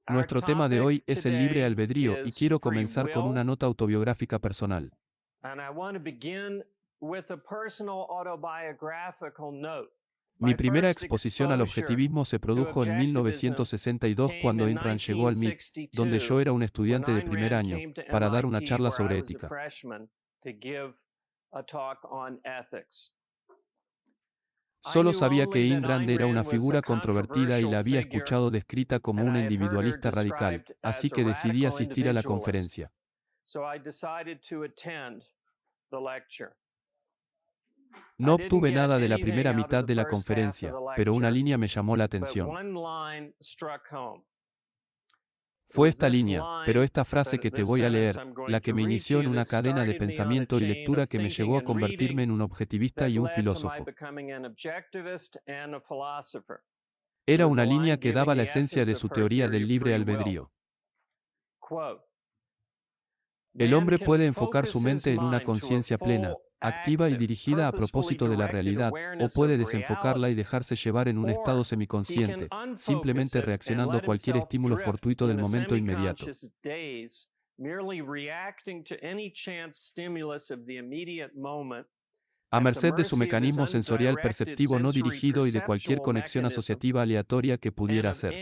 Nuestro tema de hoy es el libre albedrío y quiero comenzar con una nota autobiográfica personal. Mi primera exposición al objetivismo se produjo en 1962 cuando Ayn Rand llegó al MIT, donde yo era un estudiante de primer año, para dar una charla sobre ética. Solo sabía que Ayn Rand era una figura controvertida y la había escuchado descrita como una individualista radical, así que decidí asistir a la conferencia. No obtuve nada de la primera mitad de la conferencia, pero una línea me llamó la atención. Fue esta línea, pero esta frase que te voy a leer, la que me inició en una cadena de pensamiento y lectura que me llevó a convertirme en un objetivista y un filósofo. Era una línea que daba la esencia de su teoría del libre albedrío. El hombre puede enfocar su mente en una conciencia plena, activa y dirigida a propósito de la realidad, o puede desenfocarla y dejarse llevar en un estado semiconsciente, simplemente reaccionando a cualquier estímulo fortuito del momento inmediato. A merced de su mecanismo sensorial perceptivo no dirigido y de cualquier conexión asociativa aleatoria que pudiera hacer.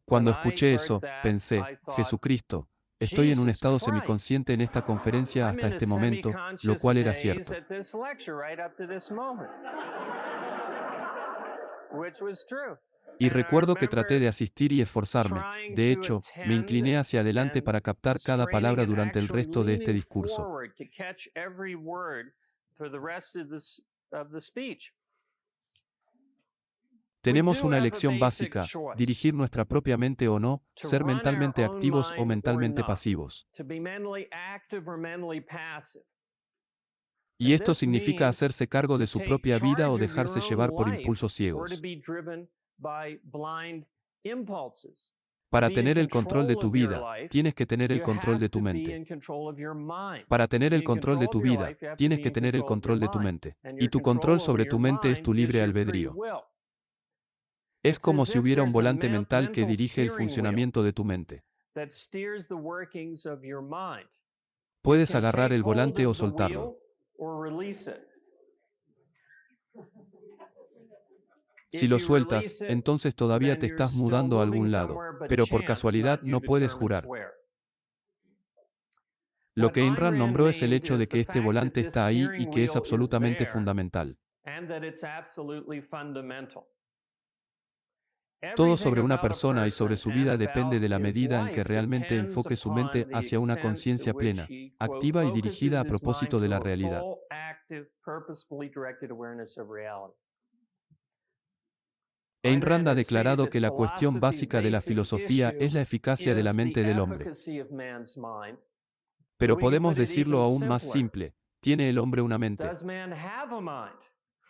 Cuando escuché eso, pensé, Jesucristo, estoy en un estado semiconsciente en esta conferencia hasta este momento, lo cual era cierto. Y recuerdo que traté de asistir y esforzarme, de hecho, me incliné hacia adelante para captar cada palabra durante el resto de este discurso. Tenemos una elección básica, dirigir nuestra propia mente o no, ser mentalmente activos o mentalmente pasivos. Y esto significa hacerse cargo de su propia vida o dejarse llevar por impulsos ciegos. Para tener el control de tu vida, tienes que tener el control de tu mente. Para tener el control de tu vida, tienes que tener el control de tu mente. Y tu control sobre tu mente es tu libre albedrío. Es como si hubiera un volante mental que dirige el funcionamiento de tu mente. Puedes agarrar el volante o soltarlo. Si lo sueltas, entonces todavía te estás mudando a algún lado, pero por casualidad no puedes jurar. Lo que Ayn Rand nombró es el hecho de que este volante está ahí y que es absolutamente fundamental. Todo sobre una persona y sobre su vida depende de la medida en que realmente enfoque su mente hacia una conciencia plena, activa y dirigida a propósito de la realidad. Ayn Rand ha declarado que la cuestión básica de la filosofía es la eficacia de la mente del hombre. Pero podemos decirlo aún más simple, ¿tiene el hombre una mente?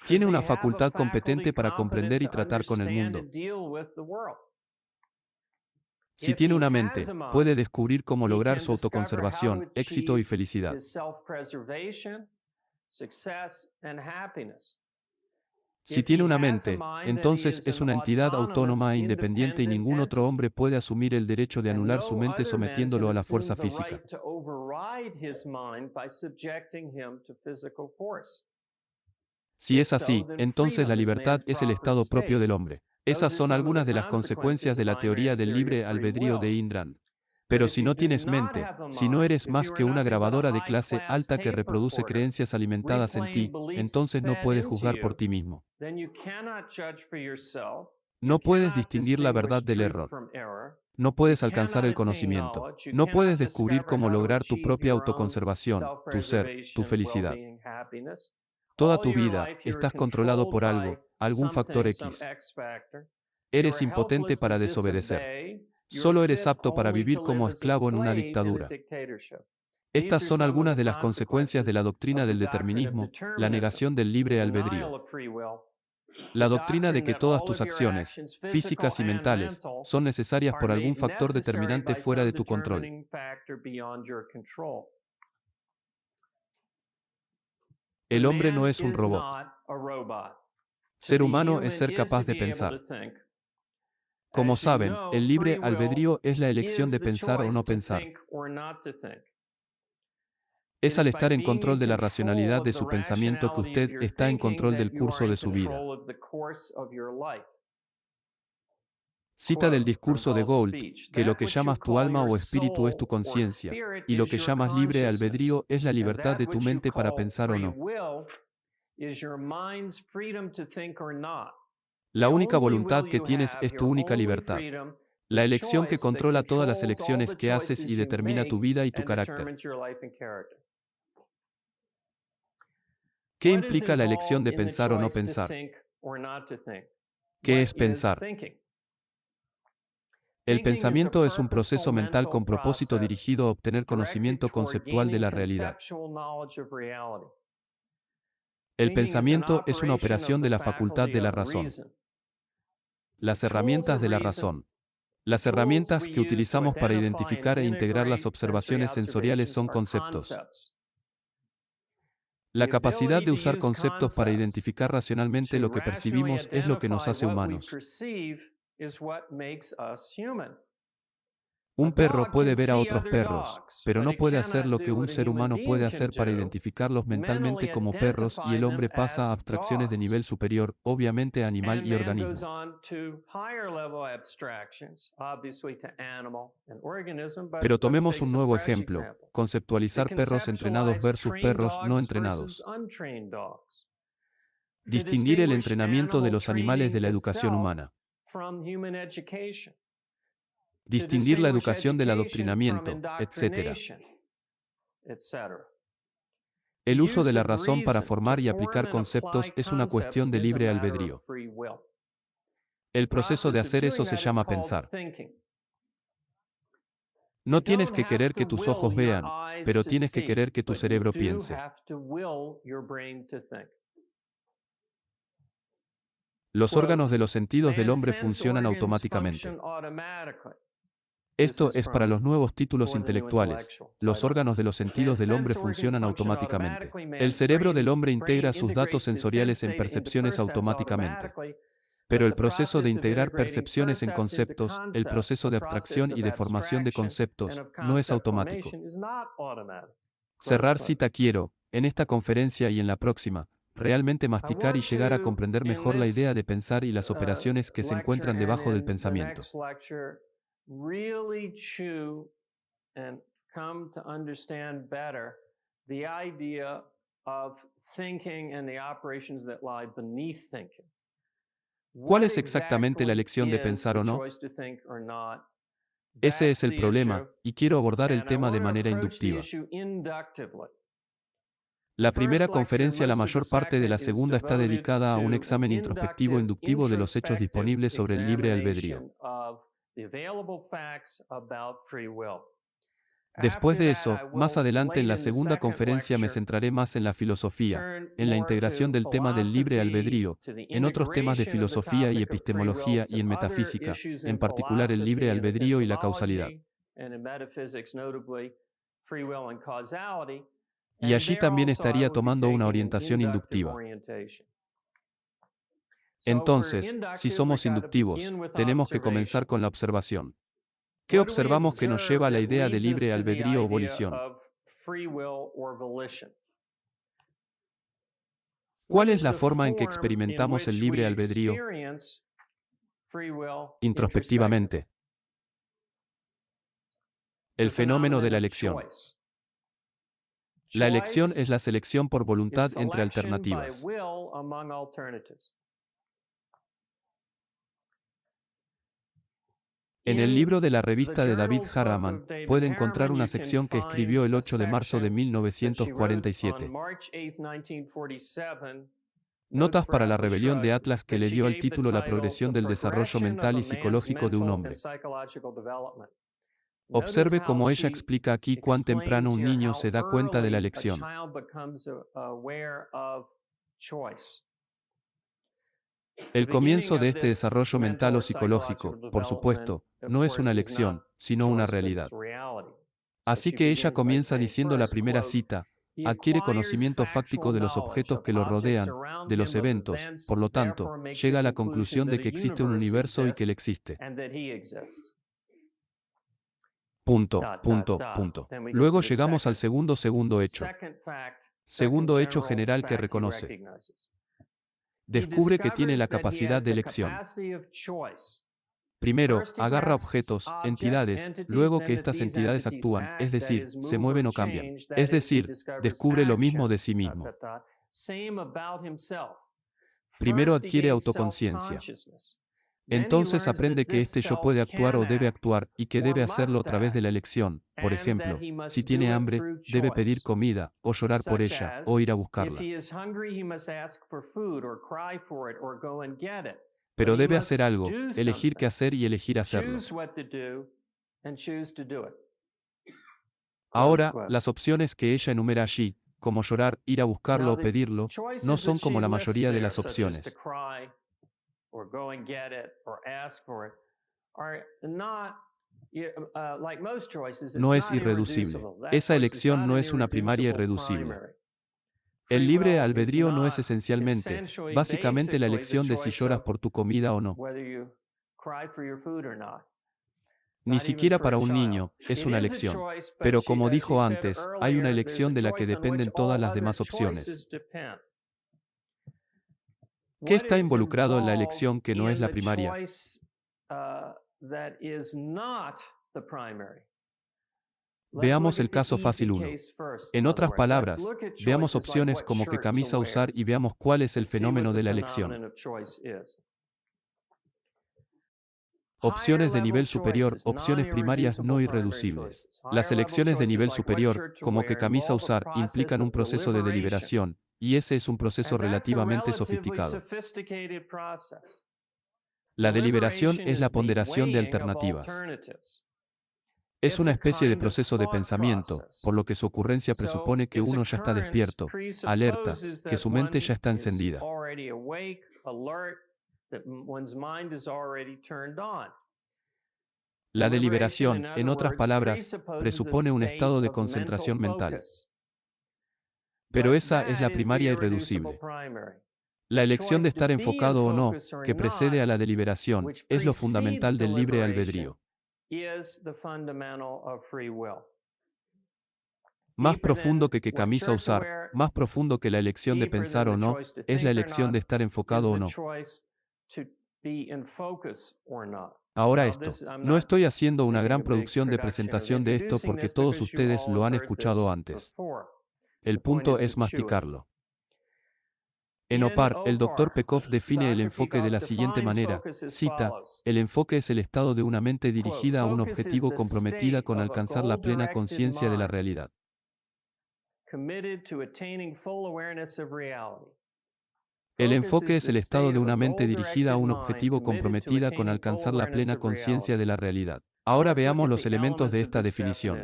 ¿Tiene una facultad competente para comprender y tratar con el mundo? Si tiene una mente, puede descubrir cómo lograr su autoconservación, éxito y felicidad. Si tiene una mente, entonces es una entidad autónoma e independiente y ningún otro hombre puede asumir el derecho de anular su mente sometiéndolo a la fuerza física. Si es así, entonces la libertad es el estado propio del hombre. Esas son algunas de las consecuencias de la teoría del libre albedrío de Ayn Rand. Pero si no tienes mente, si no eres más que una grabadora de clase alta que reproduce creencias alimentadas en ti, entonces no puedes juzgar por ti mismo. No puedes distinguir la verdad del error. No puedes alcanzar el conocimiento. No puedes descubrir cómo lograr tu propia autoconservación, tu ser, tu felicidad. Toda tu vida, estás controlado por algo, algún factor X. Eres impotente para desobedecer. Solo eres apto para vivir como esclavo en una dictadura. Estas son algunas de las consecuencias de la doctrina del determinismo, la negación del libre albedrío. La doctrina de que todas tus acciones, físicas y mentales, son necesarias por algún factor determinante fuera de tu control. El hombre no es un robot. Ser humano es ser capaz de pensar. Como saben, el libre albedrío es la elección de pensar o no pensar. Es al estar en control de la racionalidad de su pensamiento que usted está en control del curso de su vida. Cita del discurso de Gould, que lo que llamas tu alma o espíritu es tu conciencia, y lo que llamas libre albedrío es la libertad de tu mente para pensar o no. La única voluntad que tienes es tu única libertad. La elección que controla todas las elecciones que haces y determina tu vida y tu carácter. ¿Qué implica la elección de pensar o no pensar? ¿Qué es pensar? El pensamiento es un proceso mental con propósito dirigido a obtener conocimiento conceptual de la realidad. El pensamiento es una operación de la facultad de la razón. Las herramientas de la razón. Las herramientas que utilizamos para identificar e integrar las observaciones sensoriales son conceptos. La capacidad de usar conceptos para identificar racionalmente lo que percibimos es lo que nos hace humanos. Un perro puede ver a otros perros, pero no puede hacer lo que un ser humano puede hacer para identificarlos mentalmente como perros, y el hombre pasa a abstracciones de nivel superior, obviamente animal y organismo. Pero tomemos un nuevo ejemplo: conceptualizar perros entrenados versus perros no entrenados. Distinguir el entrenamiento de los animales de la educación humana. Distinguir la educación del adoctrinamiento, etc. El uso de la razón para formar y aplicar conceptos es una cuestión de libre albedrío. El proceso de hacer eso se llama pensar. No tienes que querer que tus ojos vean, pero tienes que querer que tu cerebro piense. Los órganos de los sentidos del hombre funcionan automáticamente. Esto es para los nuevos títulos intelectuales. Los órganos de los sentidos del hombre funcionan automáticamente. El cerebro del hombre integra sus datos sensoriales en percepciones automáticamente. Pero el proceso de integrar percepciones en conceptos, el proceso de abstracción y de formación de conceptos, no es automático. Cerrar cita. Quiero, en esta conferencia y en la próxima, realmente masticar y llegar a comprender mejor la idea de pensar y las operaciones que se encuentran debajo del pensamiento. Really chew and come to understand better the idea of thinking and the operations that lie beneath thinking. ¿Cuál es exactamente la elección de pensar o no? Ese es el problema, y quiero abordar el tema de manera inductiva. La primera conferencia, la mayor parte de la segunda está dedicada a un examen introspectivo inductivo de los hechos disponibles sobre el libre albedrío. Después de eso, más adelante en la segunda conferencia me centraré más en la filosofía, en la integración del tema del libre albedrío, en otros temas de filosofía y epistemología y en metafísica, en particular el libre albedrío y la causalidad. Y allí también estaría tomando una orientación inductiva. Entonces, si somos inductivos, tenemos que comenzar con la observación. ¿Qué observamos que nos lleva a la idea de libre albedrío o volición? ¿Cuál es la forma en que experimentamos el libre albedrío? Introspectivamente. El fenómeno de la elección. La elección es la selección por voluntad entre alternativas. En el libro de la revista de David Harraman, puede encontrar una sección que escribió el 8 de marzo de 1947. Notas para la rebelión de Atlas, que le dio al título La progresión del desarrollo mental y psicológico de un hombre. Observe cómo ella explica aquí cuán temprano un niño se da cuenta de la elección. El comienzo de este desarrollo mental o psicológico, por supuesto, no es una elección, sino una realidad. Así que ella comienza diciendo la primera cita: Adquiere conocimiento fáctico de los objetos que lo rodean, de los eventos, por lo tanto, llega a la conclusión de que existe un universo y que él existe. Punto. Luego llegamos al segundo hecho. Segundo hecho general que reconoce. Descubre que tiene la capacidad de elección. Primero, agarra objetos, entidades, luego que estas entidades actúan, es decir, se mueven o cambian. Es decir, descubre lo mismo de sí mismo. Primero adquiere autoconciencia. Entonces aprende que este yo puede actuar o debe actuar, y que debe hacerlo a través de la elección. Por ejemplo, si tiene hambre, debe pedir comida, o llorar por ella, o ir a buscarla. Pero debe hacer algo, elegir qué hacer y elegir hacerlo. Ahora, las opciones que ella enumera allí, como llorar, ir a buscarlo o pedirlo, no son como la mayoría de las opciones. No es irreducible. Esa elección no es una primaria irreducible. El libre albedrío no es esencialmente, básicamente la elección de si lloras por tu comida o no. Ni siquiera para un niño, es una elección. Pero como dijo antes, hay una elección de la que dependen todas las demás opciones. ¿Qué está involucrado en la elección que no es la primaria? Veamos el caso fácil 1. En otras palabras, veamos opciones como qué camisa usar y veamos cuál es el fenómeno de la elección. Opciones de nivel superior, opciones primarias no irreducibles. Las elecciones de nivel superior, como qué camisa usar, implican un proceso de deliberación, y ese es un proceso relativamente sofisticado. La deliberación es la ponderación de alternativas. Es una especie de proceso de pensamiento, por lo que su ocurrencia presupone que uno ya está despierto, alerta, que su mente ya está encendida. La deliberación, en otras palabras, presupone un estado de concentración mental. Pero esa es la primaria irreducible. La elección de estar enfocado o no, que precede a la deliberación, es lo fundamental del libre albedrío. Más profundo que qué camisa usar, más profundo que la elección de pensar o no, es la elección de estar enfocado o no. Ahora esto, no estoy haciendo una gran producción de presentación de esto porque todos ustedes lo han escuchado antes. El punto es masticarlo. En OPAR, el Dr. Pekoff define el enfoque de la siguiente manera, cita, el enfoque es el estado de una mente dirigida a un objetivo comprometida con alcanzar la plena conciencia de la realidad. El enfoque es el estado de una mente dirigida a un objetivo comprometida con alcanzar la plena conciencia de la realidad. Ahora veamos los elementos de esta definición.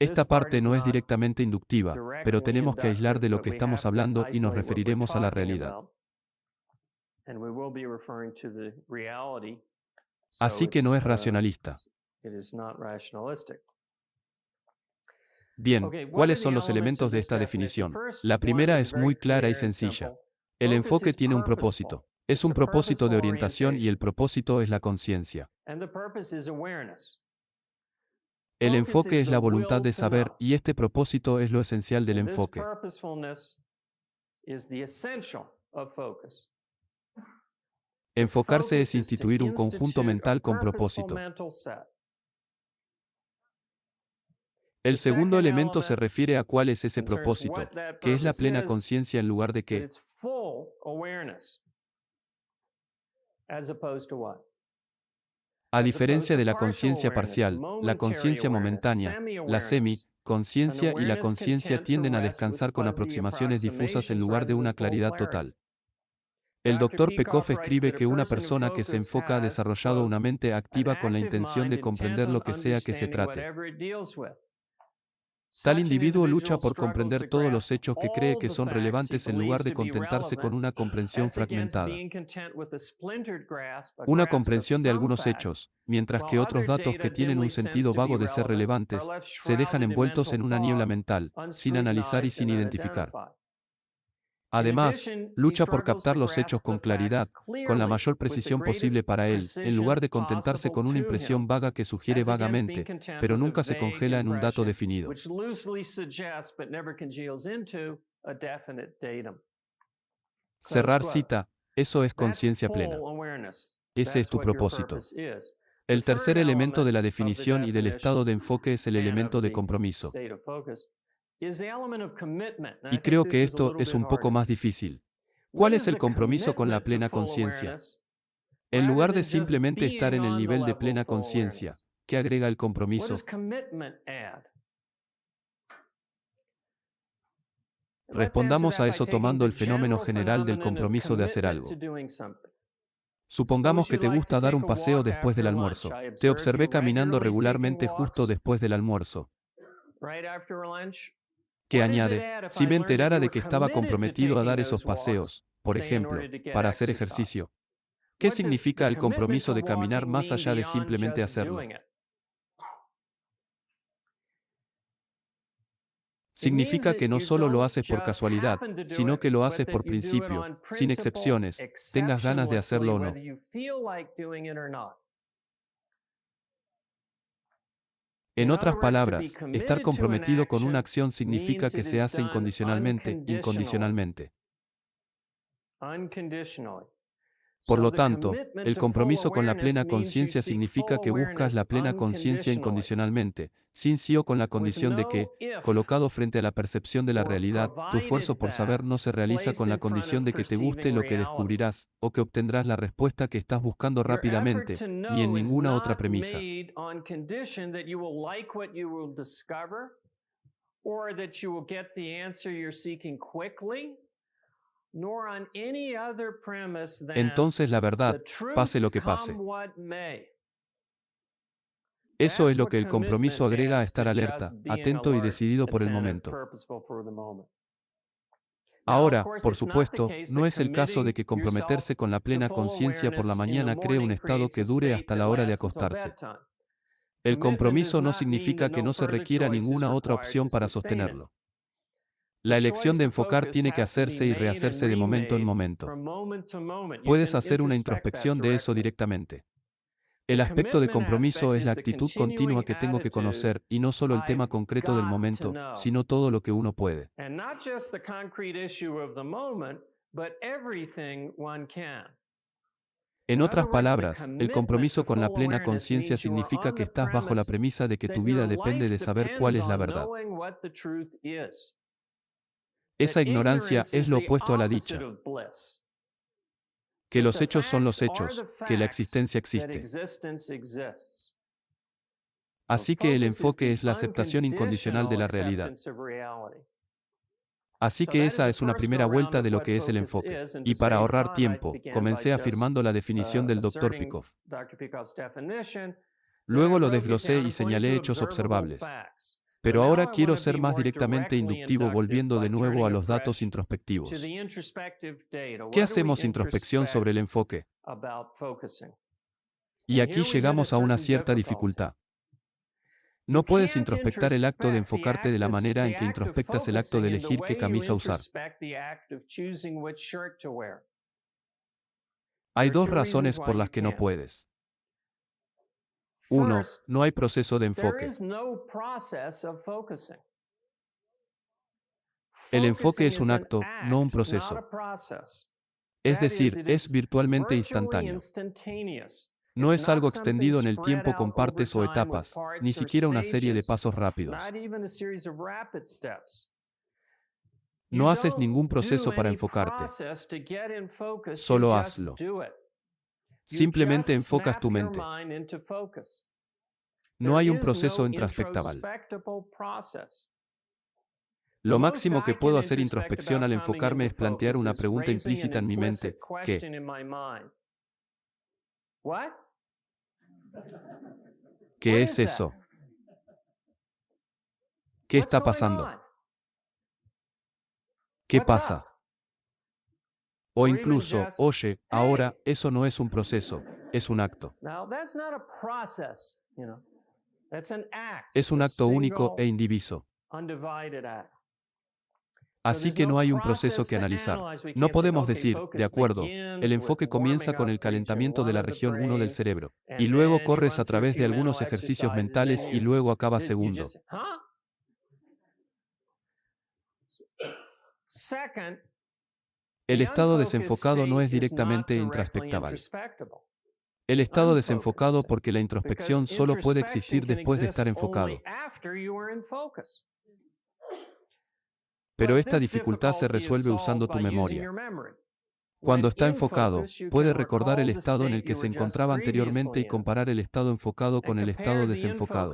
Esta parte no es directamente inductiva, pero tenemos que aislar de lo que estamos hablando y nos referiremos a la realidad. Así que no es racionalista. Bien, ¿cuáles son los elementos de esta definición? La primera es muy clara y sencilla. El enfoque tiene un propósito. Es un propósito de orientación y el propósito es la conciencia. El enfoque es la voluntad de saber y este propósito es lo esencial del enfoque. Enfocarse es instituir un conjunto mental con propósito. El segundo elemento se refiere a cuál es ese propósito, que es la plena conciencia en lugar de qué. A diferencia de la conciencia parcial, la conciencia momentánea, la semi-conciencia y la conciencia tienden a descansar con aproximaciones difusas en lugar de una claridad total. El Dr. Pekoff escribe que una persona que se enfoca ha desarrollado una mente activa con la intención de comprender lo que sea que se trate. Tal individuo lucha por comprender todos los hechos que cree que son relevantes en lugar de contentarse con una comprensión fragmentada. Una comprensión de algunos hechos, mientras que otros datos que tienen un sentido vago de ser relevantes, se dejan envueltos en una niebla mental, sin analizar y sin identificar. Además, lucha por captar los hechos con claridad, con la mayor precisión posible para él, en lugar de contentarse con una impresión vaga que sugiere vagamente, pero nunca se congela en un dato definido. Cerrar cita, eso es conciencia plena. Ese es tu propósito. El tercer elemento de la definición y del estado de enfoque es el elemento de compromiso. Y creo que esto es un poco más difícil. ¿Cuál es el compromiso con la plena conciencia? En lugar de simplemente estar en el nivel de plena conciencia, ¿qué agrega el compromiso? Respondamos a eso tomando el fenómeno general del compromiso de hacer algo. Supongamos que te gusta dar un paseo después del almuerzo. Te observé caminando regularmente justo después del almuerzo. Que añade, si me enterara de que estaba comprometido a dar esos paseos, por ejemplo, para hacer ejercicio. ¿Qué significa el compromiso de caminar más allá de simplemente hacerlo? Significa que no solo lo haces por casualidad, sino que lo haces por principio, sin excepciones, tengas ganas de hacerlo o no. En otras palabras, estar comprometido con una acción significa que se hace incondicionalmente, incondicionalmente. Por lo tanto, el compromiso con la plena conciencia significa que buscas la plena conciencia incondicionalmente, sin sí o con la condición de que, colocado frente a la percepción de la realidad, tu esfuerzo por saber no se realiza con la condición de que te guste lo que descubrirás, o que obtendrás la respuesta que estás buscando rápidamente, ni en ninguna otra premisa. Entonces la verdad, pase lo que pase. Eso es lo que el compromiso agrega a estar alerta, atento y decidido por el momento. Ahora, por supuesto, no es el caso de que comprometerse con la plena conciencia por la mañana cree un estado que dure hasta la hora de acostarse. El compromiso no significa que no se requiera ninguna otra opción para sostenerlo. La elección de enfocar tiene que hacerse y rehacerse de momento en momento. Puedes hacer una introspección de eso directamente. El aspecto de compromiso es la actitud continua que tengo que conocer, y no solo el tema concreto del momento, sino todo lo que uno puede. En otras palabras, el compromiso con la plena conciencia significa que estás bajo la premisa de que tu vida depende de saber cuál es la verdad. Esa ignorancia es lo opuesto a la dicha. Que los hechos son los hechos, que la existencia existe. Así que el enfoque es la aceptación incondicional de la realidad. Así que esa es una primera vuelta de lo que es el enfoque. Y para ahorrar tiempo, comencé afirmando la definición del Dr. Peikoff. Luego lo desglosé y señalé hechos observables. Pero ahora quiero ser más directamente inductivo volviendo de nuevo a los datos introspectivos. ¿Qué hacemos introspección sobre el enfoque? Y aquí llegamos a una cierta dificultad. No puedes introspectar el acto de enfocarte de la manera en que introspectas el acto de elegir qué camisa usar. Hay dos razones por las que no puedes. 1. No hay proceso de enfoque. El enfoque es un acto, no un proceso. Es decir, es virtualmente instantáneo. No es algo extendido en el tiempo con partes o etapas, ni siquiera una serie de pasos rápidos. No haces ningún proceso para enfocarte. Solo hazlo. Simplemente enfocas tu mente. No hay un proceso introspectable. Lo máximo que puedo hacer introspección al enfocarme es plantear una pregunta implícita en mi mente, ¿qué? ¿Qué es eso? ¿Qué está pasando? ¿Qué pasa? O incluso, oye, ahora, eso no es un proceso, es un acto. Es un acto único e indiviso. Así que no hay un proceso que analizar. No podemos decir, de acuerdo, el enfoque comienza con el calentamiento de la región 1 del cerebro, y luego corres a través de algunos ejercicios mentales y luego acabas segundo. El estado desenfocado no es directamente introspectival. El estado desenfocado porque la introspección solo puede existir después de estar enfocado. Pero esta dificultad se resuelve usando tu memoria. Cuando está enfocado, puede recordar el estado en el que se encontraba anteriormente y comparar el estado enfocado con el estado desenfocado.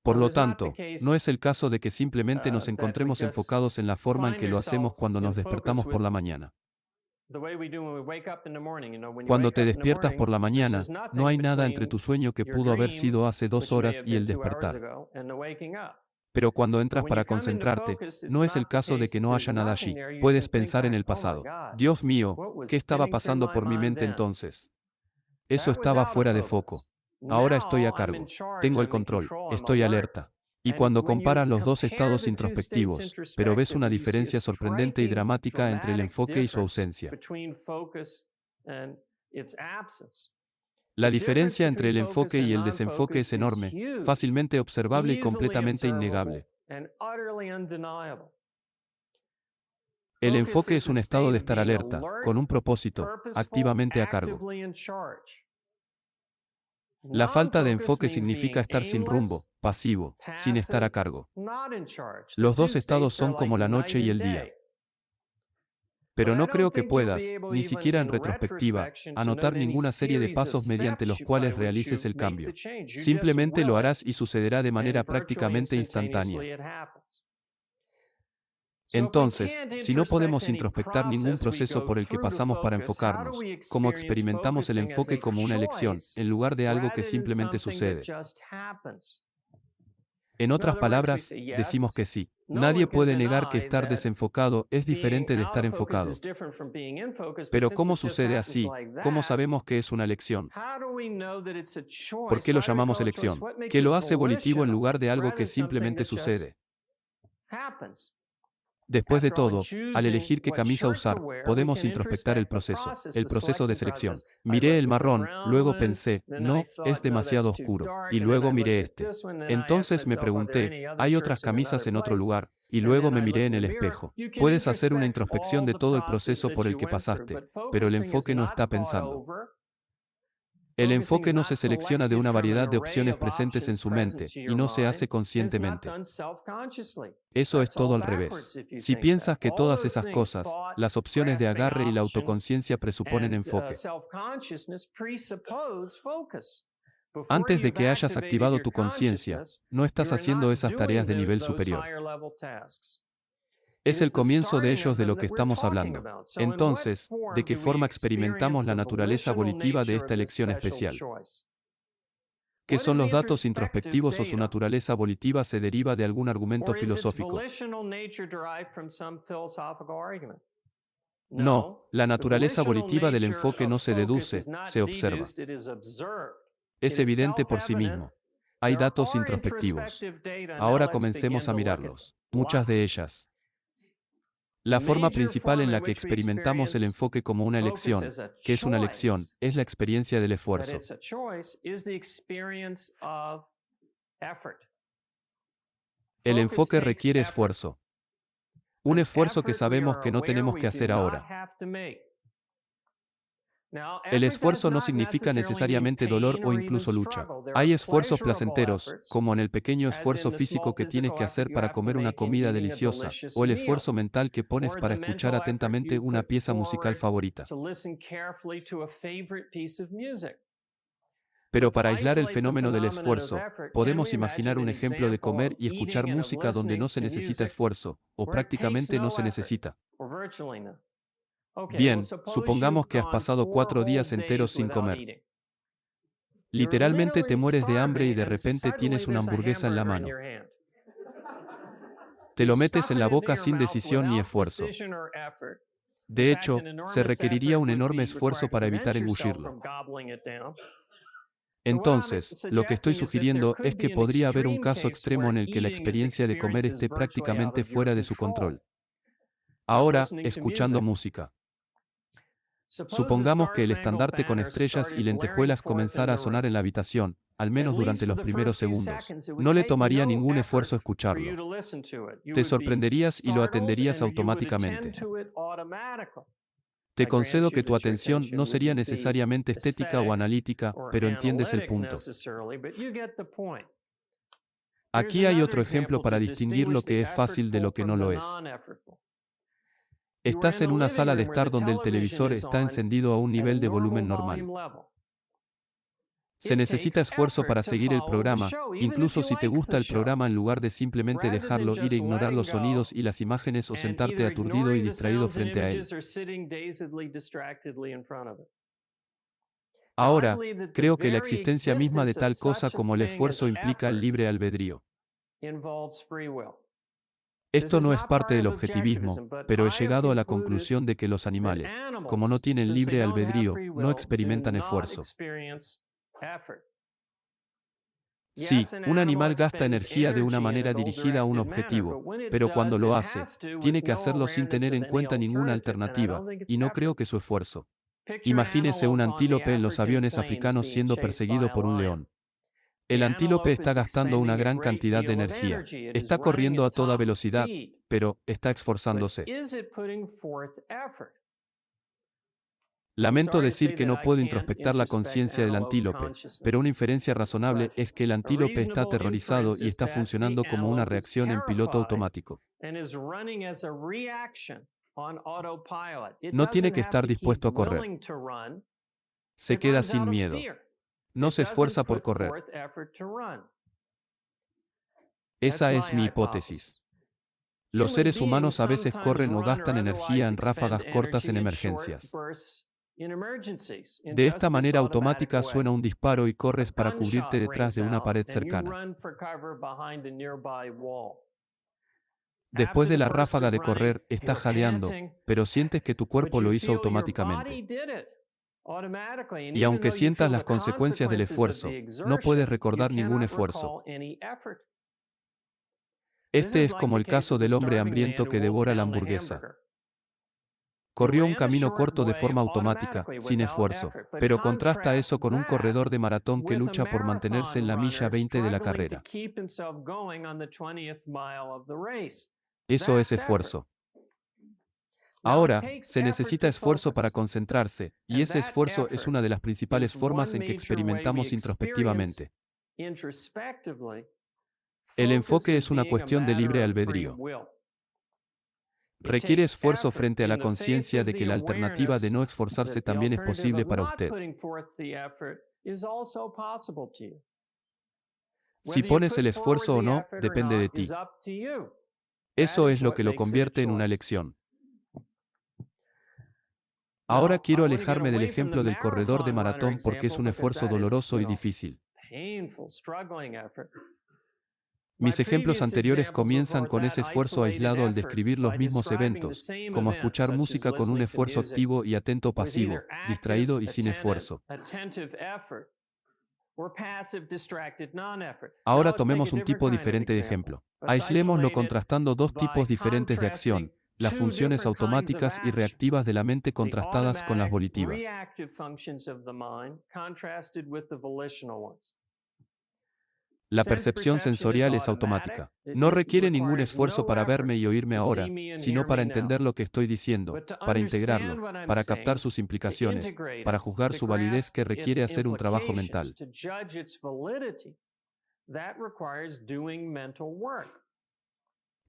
Por lo tanto, no es el caso de que simplemente nos encontremos enfocados en la forma en que lo hacemos cuando nos despertamos por la mañana. Cuando te despiertas por la mañana, no hay nada entre tu sueño que pudo haber sido hace 2 horas y el despertar. Pero cuando entras para concentrarte, no es el caso de que no haya nada allí. Puedes pensar en el pasado. Dios mío, ¿qué estaba pasando por mi mente entonces? Eso estaba fuera de foco. Ahora estoy a cargo. Tengo el control. Estoy alerta. Y cuando comparas los dos estados introspectivos, pero ves una diferencia sorprendente y dramática entre el enfoque y su ausencia. La diferencia entre el enfoque y el desenfoque es enorme, fácilmente observable y completamente innegable. El enfoque es un estado de estar alerta, con un propósito, activamente a cargo. La falta de enfoque significa estar sin rumbo, pasivo, sin estar a cargo. Los dos estados son como la noche y el día. Pero no creo que puedas, ni siquiera en retrospectiva, anotar ninguna serie de pasos mediante los cuales realices el cambio. Simplemente lo harás y sucederá de manera prácticamente instantánea. Entonces, si no podemos introspectar ningún proceso por el que pasamos para enfocarnos, ¿cómo experimentamos el enfoque como una elección, en lugar de algo que simplemente sucede? En otras palabras, decimos que sí. Nadie puede negar que estar desenfocado es diferente de estar enfocado. Pero ¿cómo sucede así? ¿Cómo sabemos que es una elección? ¿Por qué lo llamamos elección? ¿Qué lo hace volitivo en lugar de algo que simplemente sucede? Después de todo, al elegir qué camisa usar, podemos introspectar el proceso de selección. Miré el marrón, luego pensé, no, es demasiado oscuro, y luego miré este. Entonces me pregunté, ¿hay otras camisas en otro lugar? Y luego me miré en el espejo. Puedes hacer una introspección de todo el proceso por el que pasaste, pero el enfoque no está pensando. El enfoque no se selecciona de una variedad de opciones presentes en su mente, y no se hace conscientemente. Eso es todo al revés. Si piensas que todas esas cosas, las opciones de agarre y la autoconciencia presuponen enfoque. Antes de que hayas activado tu conciencia, no estás haciendo esas tareas de nivel superior. Es el comienzo de ellos de lo que estamos hablando. Entonces, ¿de qué forma experimentamos la naturaleza volitiva de esta elección especial? ¿Qué son los datos introspectivos o su naturaleza volitiva se deriva de algún argumento filosófico? No, la naturaleza volitiva del enfoque no se deduce, se observa. Es evidente por sí mismo. Hay datos introspectivos. Ahora comencemos a mirarlos. Muchas de ellas. La forma principal en la que experimentamos el enfoque como una elección, que es una elección, es la experiencia del esfuerzo. El enfoque requiere esfuerzo. Un esfuerzo que sabemos que no tenemos que hacer ahora. El esfuerzo no significa necesariamente dolor o incluso lucha. Hay esfuerzos placenteros, como en el pequeño esfuerzo físico que tienes que hacer para comer una comida deliciosa, o el esfuerzo mental que pones para escuchar atentamente una pieza musical favorita. Pero para aislar el fenómeno del esfuerzo, podemos imaginar un ejemplo de comer y escuchar música donde no se necesita esfuerzo, o prácticamente no se necesita. Bien, supongamos que has pasado 4 días enteros sin comer. Literalmente te mueres de hambre y de repente tienes una hamburguesa en la mano. Te lo metes en la boca sin decisión ni esfuerzo. De hecho, se requeriría un enorme esfuerzo para evitar engullirlo. Entonces, lo que estoy sugiriendo es que podría haber un caso extremo en el que la experiencia de comer esté prácticamente fuera de su control. Ahora, escuchando música. Supongamos que el estandarte con estrellas y lentejuelas comenzara a sonar en la habitación, al menos durante los primeros segundos. No le tomaría ningún esfuerzo escucharlo. Te sorprenderías y lo atenderías automáticamente. Te concedo que tu atención no sería necesariamente estética o analítica, pero entiendes el punto. Aquí hay otro ejemplo para distinguir lo que es fácil de lo que no lo es. Estás en una sala de estar donde el televisor está encendido a un nivel de volumen normal. Se necesita esfuerzo para seguir el programa, incluso si te gusta el programa, en lugar de simplemente dejarlo ir e ignorar los sonidos y las imágenes o sentarte aturdido y distraído frente a él. Ahora, creo que la existencia misma de tal cosa como el esfuerzo implica el libre albedrío. Esto no es parte del objetivismo, pero he llegado a la conclusión de que los animales, como no tienen libre albedrío, no experimentan esfuerzo. Sí, un animal gasta energía de una manera dirigida a un objetivo, pero cuando lo hace, tiene que hacerlo sin tener en cuenta ninguna alternativa, y no creo que su esfuerzo. Imagínese un antílope en los aviones africanos siendo perseguido por un león. El antílope está gastando una gran cantidad de energía. Está corriendo a toda velocidad, pero está esforzándose. Lamento decir que no puedo introspectar la conciencia del antílope, pero una inferencia razonable es que el antílope está aterrorizado y está funcionando como una reacción en piloto automático. No tiene que estar dispuesto a correr. Se queda sin miedo. No se esfuerza por correr. Esa es mi hipótesis. Los seres humanos a veces corren o gastan energía en ráfagas cortas en emergencias. De esta manera automática suena un disparo y corres para cubrirte detrás de una pared cercana. Después de la ráfaga de correr, estás jadeando, pero sientes que tu cuerpo lo hizo automáticamente. Y aunque sientas las consecuencias del esfuerzo, no puedes recordar ningún esfuerzo. Este es como el caso del hombre hambriento que devora la hamburguesa. Corrió un camino corto de forma automática, sin esfuerzo, pero contrasta eso con un corredor de maratón que lucha por mantenerse en la milla 20 de la carrera. Eso es esfuerzo. Ahora, se necesita esfuerzo para concentrarse, y ese esfuerzo es una de las principales formas en que experimentamos introspectivamente. El enfoque es una cuestión de libre albedrío. Requiere esfuerzo frente a la conciencia de que la alternativa de no esforzarse también es posible para usted. Si pones el esfuerzo o no, depende de ti. Eso es lo que lo convierte en una elección. Ahora quiero alejarme del ejemplo del corredor de maratón porque es un esfuerzo doloroso y difícil. Mis ejemplos anteriores comienzan con ese esfuerzo aislado al describir los mismos eventos, como escuchar música con un esfuerzo activo y atento pasivo, distraído y sin esfuerzo. Ahora tomemos un tipo diferente de ejemplo. Aislémoslo contrastando dos tipos diferentes de acción, las funciones automáticas y reactivas de la mente contrastadas con las volitivas. La percepción sensorial es automática. No requiere ningún esfuerzo para verme y oírme ahora, sino para entender lo que estoy diciendo, para integrarlo, para captar sus implicaciones, para juzgar su validez, que requiere hacer un trabajo mental.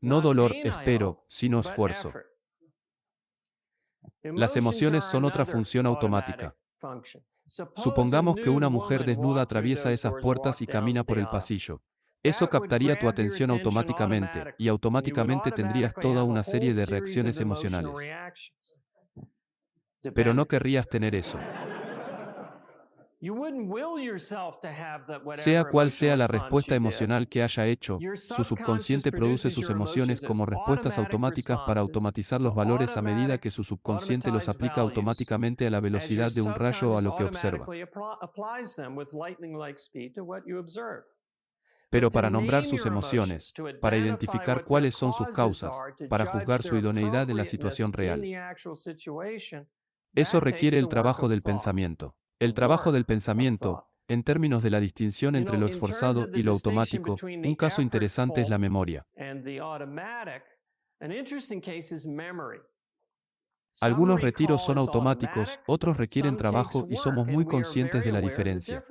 No dolor, espero, sino esfuerzo. Las emociones son otra función automática. Supongamos que una mujer desnuda atraviesa esas puertas y camina por el pasillo. Eso captaría tu atención automáticamente, y automáticamente tendrías toda una serie de reacciones emocionales. Pero no querrías tener eso. Sea cual sea la respuesta emocional que haya hecho, su subconsciente produce sus emociones como respuestas automáticas para automatizar los valores a medida que su subconsciente los aplica automáticamente a la velocidad de un rayo a lo que observa. Pero para nombrar sus emociones, para identificar cuáles son sus causas, para juzgar su idoneidad en la situación real, eso requiere el trabajo del pensamiento. El trabajo del pensamiento, en términos de la distinción entre lo esforzado y lo automático, un caso interesante es la memoria. Algunos retiros son automáticos, otros requieren trabajo y somos muy conscientes de la diferencia.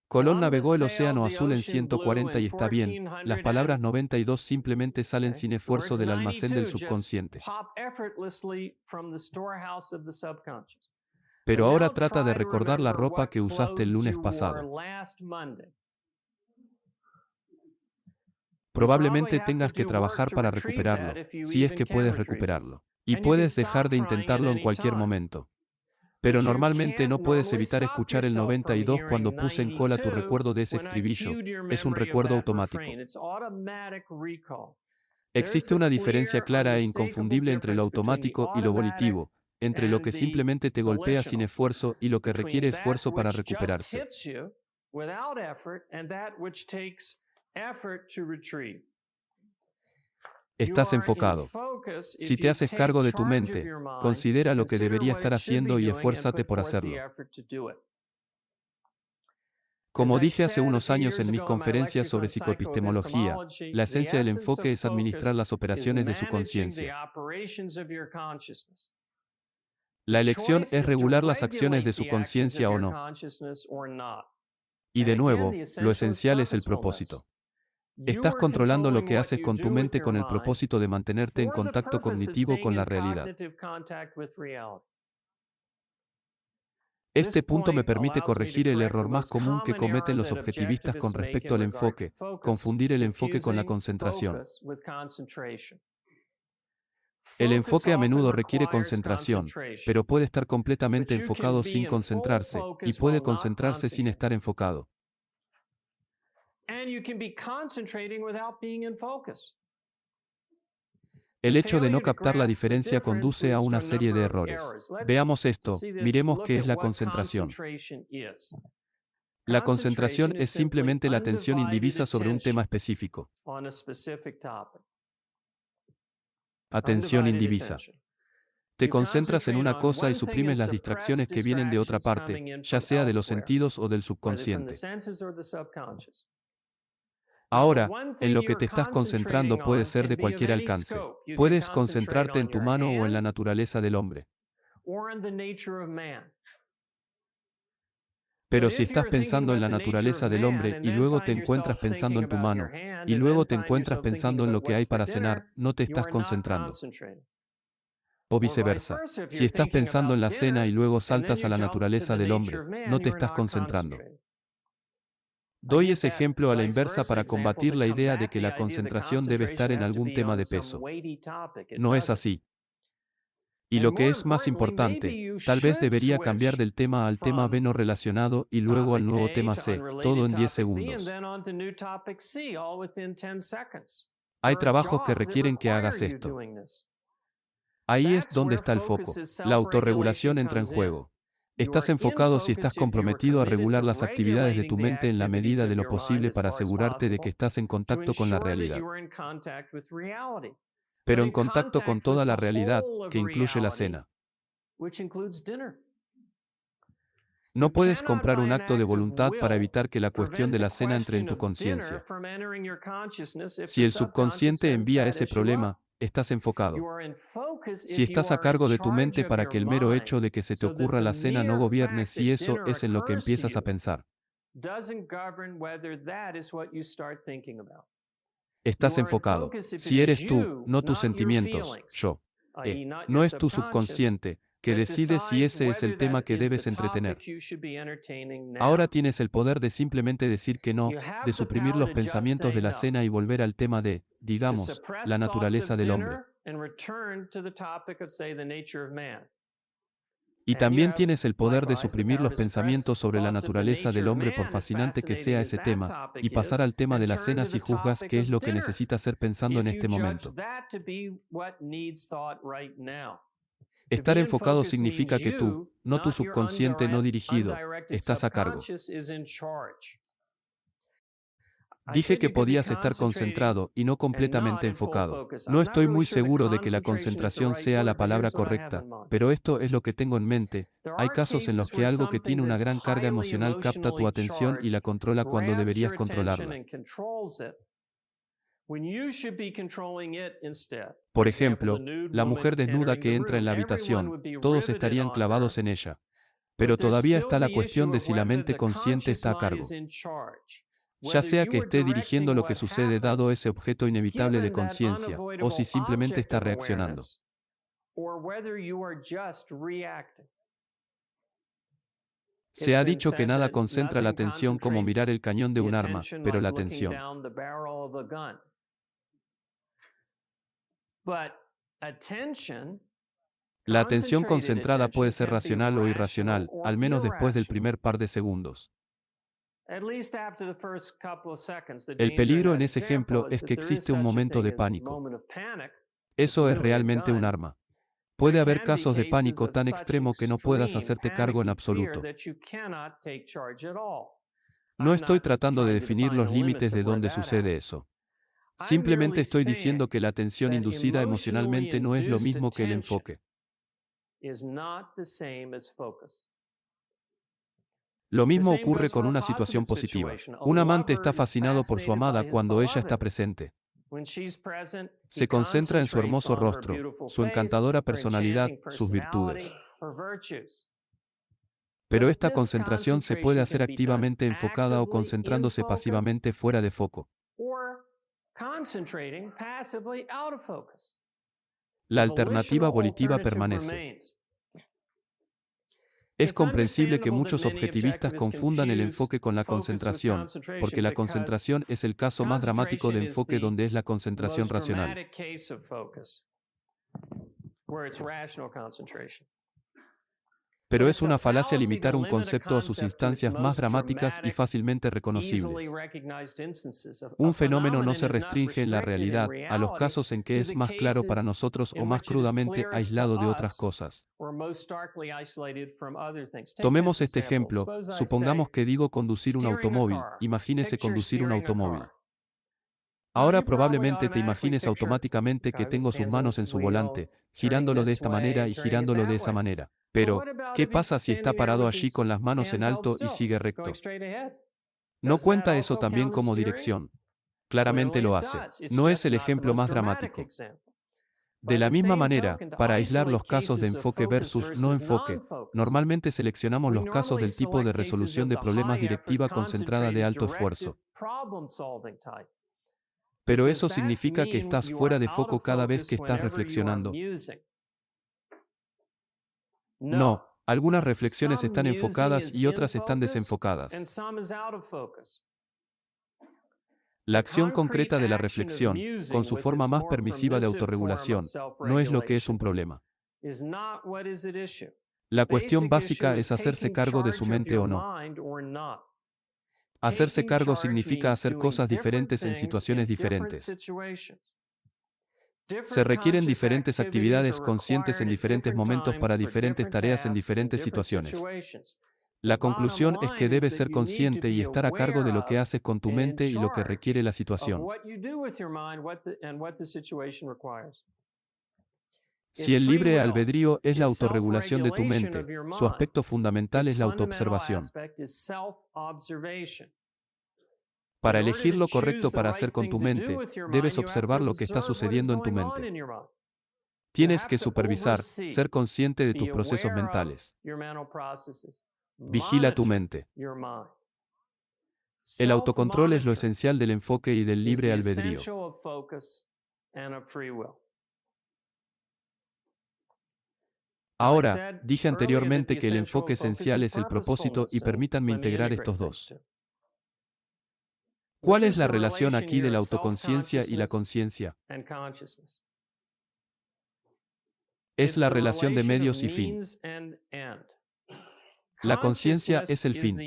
Colón navegó el océano azul en 140 y está bien, las palabras 92 simplemente salen sin esfuerzo del almacén del subconsciente. Pero ahora trata de recordar la ropa que usaste el lunes pasado. Probablemente tengas que trabajar para recuperarlo, si es que puedes recuperarlo. Y puedes dejar de intentarlo en cualquier momento. Pero normalmente no puedes evitar escuchar el 92 cuando puse en cola tu recuerdo de ese estribillo. Es un recuerdo automático. Existe una diferencia clara e inconfundible entre lo automático y lo volitivo, entre lo que simplemente te golpea sin esfuerzo y lo que requiere esfuerzo para recuperarse. Estás enfocado. Si te haces cargo de tu mente, considera lo que debería estar haciendo y esfuérzate por hacerlo. Como dije hace unos años en mis conferencias sobre psicoepistemología, la esencia del enfoque es administrar las operaciones de su conciencia. La elección es regular las acciones de su conciencia o no. Y de nuevo, lo esencial es el propósito. Estás controlando lo que haces con tu mente con el propósito de mantenerte en contacto cognitivo con la realidad. Este punto me permite corregir el error más común que cometen los objetivistas con respecto al enfoque, confundir el enfoque con la concentración. El enfoque a menudo requiere concentración, pero puede estar completamente enfocado sin concentrarse, y puede concentrarse sin estar enfocado. El hecho de no captar la diferencia conduce a una serie de errores. Veamos esto, miremos qué es la concentración. La concentración es simplemente la atención indivisa sobre un tema específico. Atención indivisa. Te concentras en una cosa y suprimes las distracciones que vienen de otra parte, ya sea de los sentidos o del subconsciente. Ahora, en lo que te estás concentrando puede ser de cualquier alcance. Puedes concentrarte en tu mano o en la naturaleza del hombre. Pero si estás pensando en la naturaleza del hombre y luego te encuentras pensando en tu mano, y luego te encuentras pensando en lo que hay para cenar, no te estás concentrando. O viceversa, si estás pensando en la cena y luego saltas a la naturaleza del hombre, no te estás concentrando. Doy ese ejemplo a la inversa para combatir la idea de que la concentración debe estar en algún tema de peso. No es así. Y lo que es más importante, tal vez debería cambiar del tema al tema B no relacionado y luego al nuevo tema C, todo en 10 segundos. Hay trabajos que requieren que hagas esto. Ahí es donde está el foco. La autorregulación entra en juego. Estás enfocado si estás comprometido a regular las actividades de tu mente en la medida de lo posible para asegurarte de que estás en contacto con la realidad. Pero en contacto con toda la realidad, que incluye la cena. No puedes comprar un acto de voluntad para evitar que la cuestión de la cena entre en tu conciencia. Si el subconsciente envía ese problema, estás enfocado. Si estás a cargo de tu mente para que el mero hecho de que se te ocurra la cena no gobierne si eso es en lo que empiezas a pensar. Estás enfocado. Si eres tú, no tus sentimientos, yo. No es tu subconsciente, que decide si ese es el tema que debes entretener. Ahora tienes el poder de simplemente decir que no, de suprimir los pensamientos de la cena y volver al tema de, digamos, la naturaleza del hombre. Y también tienes el poder de suprimir los pensamientos sobre la naturaleza del hombre, por fascinante que sea ese tema, y pasar al tema de la cena si juzgas que es lo que necesitas ser pensando en este momento. Estar enfocado significa que tú, no tu subconsciente no dirigido, estás a cargo. Dije que podías estar concentrado y no completamente enfocado. No estoy muy seguro de que la concentración sea la palabra correcta, pero esto es lo que tengo en mente. Hay casos en los que algo que tiene una gran carga emocional capta tu atención y la controla cuando deberías controlarla. Por ejemplo, la mujer desnuda que entra en la habitación, todos estarían clavados en ella. Pero todavía está la cuestión de si la mente consciente está a cargo. Ya sea que esté dirigiendo lo que sucede dado ese objeto inevitable de conciencia, o si simplemente está reaccionando. Se ha dicho que nada concentra la atención como mirar el cañón de un arma, pero la atención. La atención concentrada puede ser racional o irracional, al menos después del primer par de segundos. El peligro en ese ejemplo es que existe un momento de pánico. Eso es realmente un arma. Puede haber casos de pánico tan extremo que no puedas hacerte cargo en absoluto. No estoy tratando de definir los límites de dónde sucede eso. Simplemente estoy diciendo que la atención inducida emocionalmente no es lo mismo que el enfoque. Lo mismo ocurre con una situación positiva. Un amante está fascinado por su amada cuando ella está presente. Se concentra en su hermoso rostro, su encantadora personalidad, sus virtudes. Pero esta concentración se puede hacer activamente enfocada o concentrándose pasivamente fuera de foco. La alternativa volitiva permanece. Es comprensible que muchos objetivistas confundan el enfoque con la concentración, porque la concentración es el caso más dramático de enfoque donde es la concentración racional. Pero es una falacia limitar un concepto a sus instancias más dramáticas y fácilmente reconocibles. Un fenómeno no se restringe en la realidad a los casos en que es más claro para nosotros o más crudamente aislado de otras cosas. Tomemos este ejemplo, supongamos que digo conducir un automóvil, imagínese conducir un automóvil. Ahora probablemente te imagines automáticamente que tengo sus manos en su volante, girándolo de esta manera y girándolo de esa manera. Pero, ¿qué pasa si está parado allí con las manos en alto y sigue recto? ¿No cuenta eso también como dirección? Claramente lo hace. No es el ejemplo más dramático. De la misma manera, para aislar los casos de enfoque versus no enfoque, normalmente seleccionamos los casos del tipo de resolución de problemas directiva concentrada de alto esfuerzo. Pero eso significa que estás fuera de foco cada vez que estás reflexionando. No, algunas reflexiones están enfocadas y otras están desenfocadas. La acción concreta de la reflexión, con su forma más permisiva de autorregulación, no es lo que es un problema. La cuestión básica es hacerse cargo de su mente o no. Hacerse cargo significa hacer cosas diferentes en situaciones diferentes. Se requieren diferentes actividades conscientes en diferentes momentos para diferentes tareas en diferentes situaciones. La conclusión es que debes ser consciente y estar a cargo de lo que haces con tu mente y lo que requiere la situación. Si el libre albedrío es la autorregulación de tu mente, su aspecto fundamental es la autoobservación. Para elegir lo correcto para hacer con tu mente, debes observar lo que está sucediendo en tu mente. Tienes que supervisar, ser consciente de tus procesos mentales. Vigila tu mente. El autocontrol es lo esencial del enfoque y del libre albedrío. Ahora, dije anteriormente que el enfoque esencial es el propósito y permítanme integrar estos dos. ¿Cuál es la relación aquí de la autoconciencia y la conciencia? Es la relación de medios y fin. La conciencia es el fin.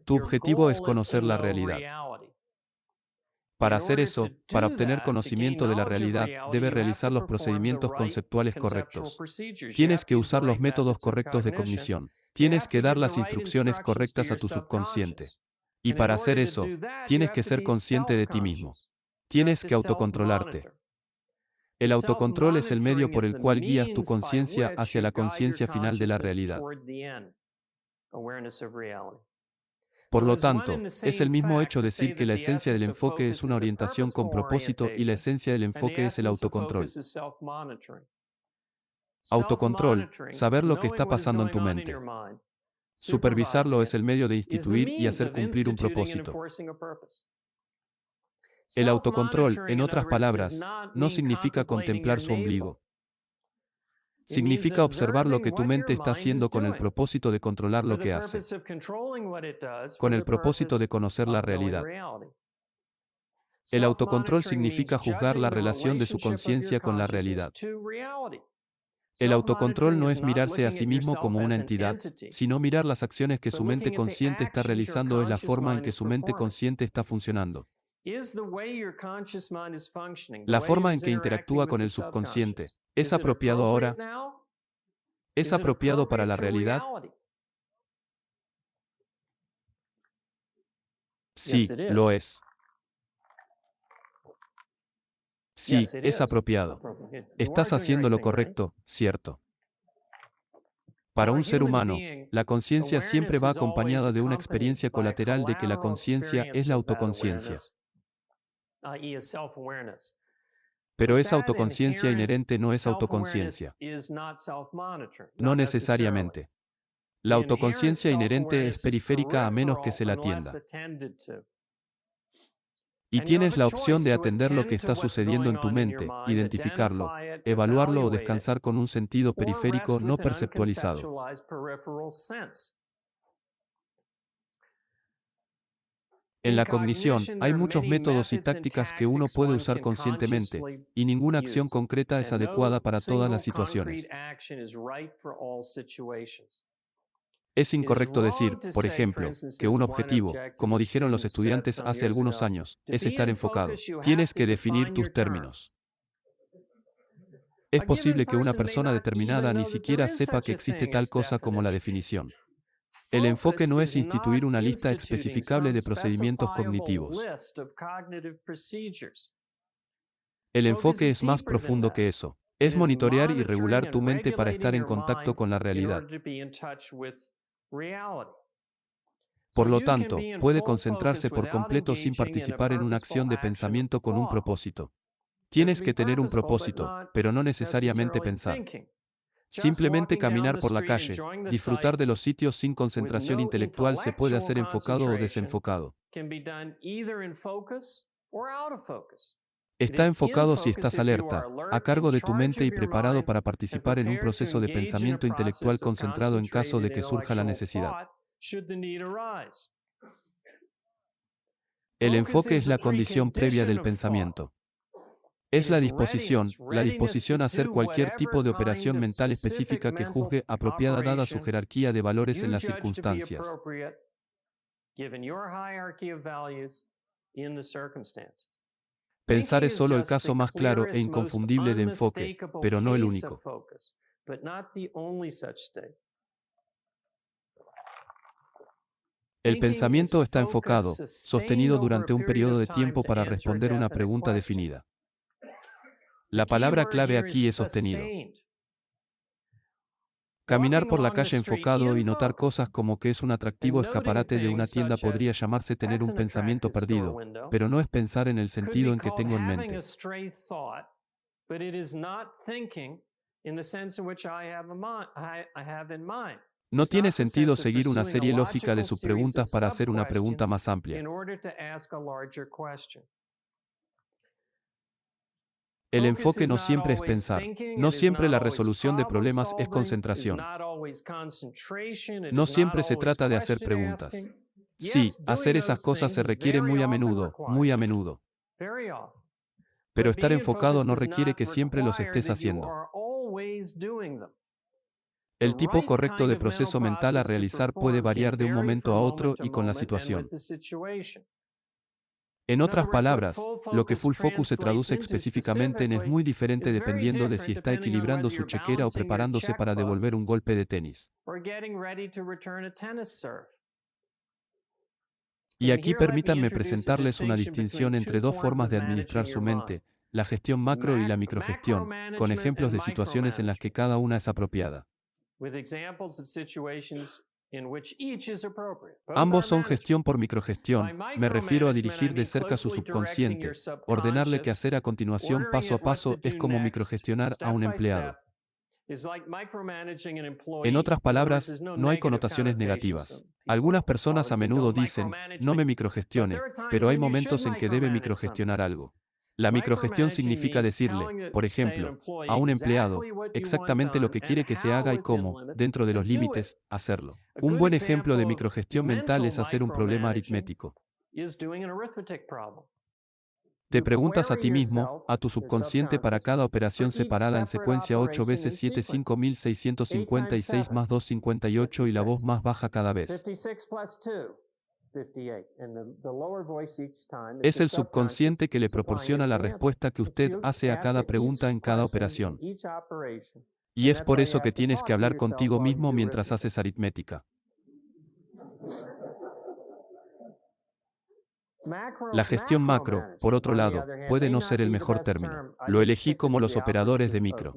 Tu objetivo es conocer la realidad. Para hacer eso, para obtener conocimiento de la realidad, debes realizar los procedimientos conceptuales correctos. Tienes que usar los métodos correctos de cognición. Tienes que dar las instrucciones correctas a tu subconsciente. Y para hacer eso, tienes que ser consciente de ti mismo. Tienes que autocontrolarte. El autocontrol es el medio por el cual guías tu conciencia hacia la conciencia final de la realidad. Por lo tanto, es el mismo hecho decir que la esencia del enfoque es una orientación con propósito y la esencia del enfoque es el autocontrol. Autocontrol, saber lo que está pasando en tu mente. Supervisarlo es el medio de instituir y hacer cumplir un propósito. El autocontrol, en otras palabras, no significa contemplar su ombligo. Significa observar lo que tu mente está haciendo con el propósito de controlar lo que hace, con el propósito de conocer la realidad. El autocontrol significa juzgar la relación de su conciencia con la realidad. El autocontrol no es mirarse a sí mismo como una entidad, sino mirar las acciones que su mente consciente está realizando es la forma en que su mente consciente está funcionando. La forma en que interactúa con el subconsciente, ¿es apropiado ahora? ¿Es apropiado para la realidad? Sí, lo es. Sí, es apropiado. Estás haciendo lo correcto, ¿cierto? Para un ser humano, la conciencia siempre va acompañada de una experiencia colateral de que la conciencia es la autoconciencia. Pero esa autoconciencia inherente no es autoconciencia. No necesariamente. La autoconciencia inherente es periférica a menos que se la atienda. Y tienes la opción de atender lo que está sucediendo en tu mente, identificarlo, evaluarlo o descansar con un sentido periférico no perceptualizado. En la cognición, hay muchos métodos y tácticas que uno puede usar conscientemente, y ninguna acción concreta es adecuada para todas las situaciones. Es incorrecto decir, por ejemplo, que un objetivo, como dijeron los estudiantes hace algunos años, es estar enfocado. Tienes que definir tus términos. Es posible que una persona determinada ni siquiera sepa que existe tal cosa como la definición. El enfoque no es instituir una lista especificable de procedimientos cognitivos. El enfoque es más profundo que eso. Es monitorear y regular tu mente para estar en contacto con la realidad. Por lo tanto, puede concentrarse por completo sin participar en una acción de pensamiento con un propósito. Tienes que tener un propósito, pero no necesariamente pensar. Simplemente caminar por la calle, disfrutar de los sitios sin concentración intelectual se puede hacer enfocado o desenfocado. Está enfocado si estás alerta, a cargo de tu mente y preparado para participar en un proceso de pensamiento intelectual concentrado en caso de que surja la necesidad. El enfoque es la condición previa del pensamiento. Es la disposición a hacer cualquier tipo de operación mental específica que juzgue apropiada dada su jerarquía de valores en las circunstancias. Pensar es solo el caso más claro e inconfundible de enfoque, pero no el único. El pensamiento está enfocado, sostenido durante un periodo de tiempo para responder una pregunta definida. La palabra clave aquí es sostenido. Caminar por la calle enfocado y notar cosas como que es un atractivo escaparate de una tienda podría llamarse tener un pensamiento perdido, pero no es pensar en el sentido en que tengo en mente. No tiene sentido seguir una serie lógica de subpreguntas para hacer una pregunta más amplia. El enfoque no siempre es pensar. No siempre la resolución de problemas es concentración. No siempre se trata de hacer preguntas. Sí, hacer esas cosas se requiere muy a menudo, muy a menudo. Pero estar enfocado no requiere que siempre los estés haciendo. El tipo correcto de proceso mental a realizar puede variar de un momento a otro y con la situación. En otras palabras, lo que full focus se traduce específicamente en es muy diferente dependiendo de si está equilibrando su chequera o preparándose para devolver un golpe de tenis. Y aquí permítanme presentarles una distinción entre dos formas de administrar su mente, la gestión macro y la microgestión, con ejemplos de situaciones en las que cada una es apropiada. Ambos son gestión por microgestión, me refiero a dirigir de cerca su subconsciente, ordenarle qué hacer a continuación paso a paso es como microgestionar a un empleado. En otras palabras, no hay connotaciones negativas. Algunas personas a menudo dicen, no me microgestione, pero hay momentos en que debe microgestionar algo. La microgestión significa decirle, por ejemplo, a un empleado, exactamente lo que quiere que se haga y cómo, dentro de los límites, hacerlo. Un buen ejemplo de microgestión mental es hacer un problema aritmético. Te preguntas a ti mismo, a tu subconsciente para cada operación separada en secuencia 8 veces 7 5656 más 2 58 y la voz más baja cada vez. Es el subconsciente que le proporciona la respuesta que usted hace a cada pregunta en cada operación. Y es por eso que tienes que hablar contigo mismo mientras haces aritmética. La gestión macro, por otro lado, puede no ser el mejor término. Lo elegí como los operadores de micro.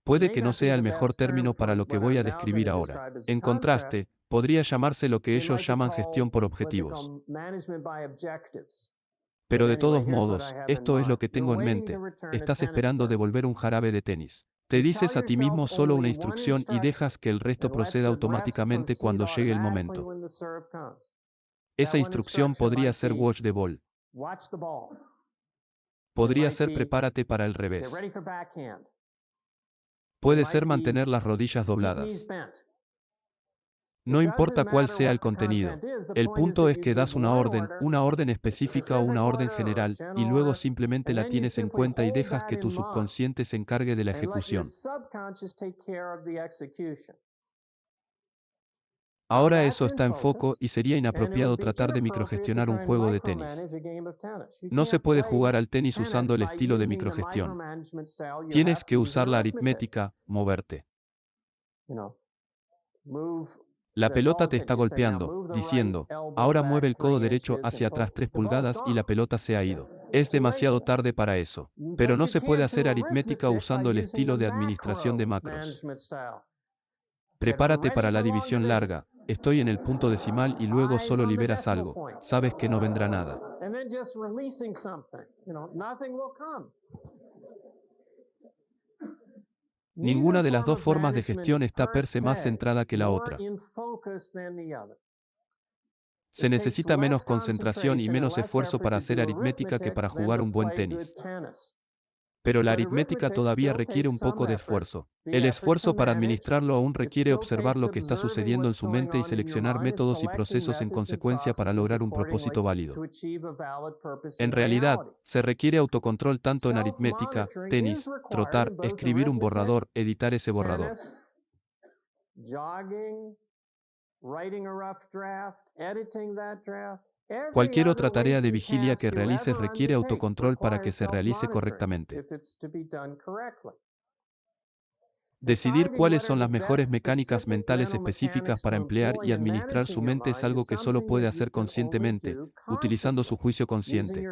Puede que no sea el mejor término para lo que voy a describir ahora. En contraste, podría llamarse lo que ellos llaman gestión por objetivos. Pero de todos modos, esto es lo que tengo en mente. Estás esperando devolver un jarabe de tenis. Te dices a ti mismo solo una instrucción y dejas que el resto proceda automáticamente cuando llegue el momento. Esa instrucción podría ser watch the ball. Podría ser prepárate para el revés. Puede ser mantener las rodillas dobladas. No importa cuál sea el contenido. El punto es que das una orden específica o una orden general, y luego simplemente la tienes en cuenta y dejas que tu subconsciente se encargue de la ejecución. Ahora eso está en foco y sería inapropiado tratar de microgestionar un juego de tenis. No se puede jugar al tenis usando el estilo de microgestión. Tienes que usar la aritmética, moverte. La pelota te está golpeando, diciendo, ahora mueve el codo derecho hacia atrás 3 pulgadas y la pelota se ha ido. Es demasiado tarde para eso. Pero no se puede hacer aritmética usando el estilo de administración de macros. Prepárate para la división larga, estoy en el punto decimal y luego solo liberas algo, sabes que no vendrá nada. Ninguna de las dos formas de gestión está per se más centrada que la otra. Se necesita menos concentración y menos esfuerzo para hacer aritmética que para jugar un buen tenis. Pero la aritmética todavía requiere un poco de esfuerzo. El esfuerzo para administrarlo aún requiere observar lo que está sucediendo en su mente y seleccionar métodos y procesos en consecuencia para lograr un propósito válido. En realidad, se requiere autocontrol tanto en aritmética, tenis, trotar, escribir un borrador, editar ese borrador. Cualquier otra tarea de vigilia que realices requiere autocontrol para que se realice correctamente. Decidir cuáles son las mejores mecánicas mentales específicas para emplear y administrar su mente es algo que solo puede hacer conscientemente, utilizando su juicio consciente.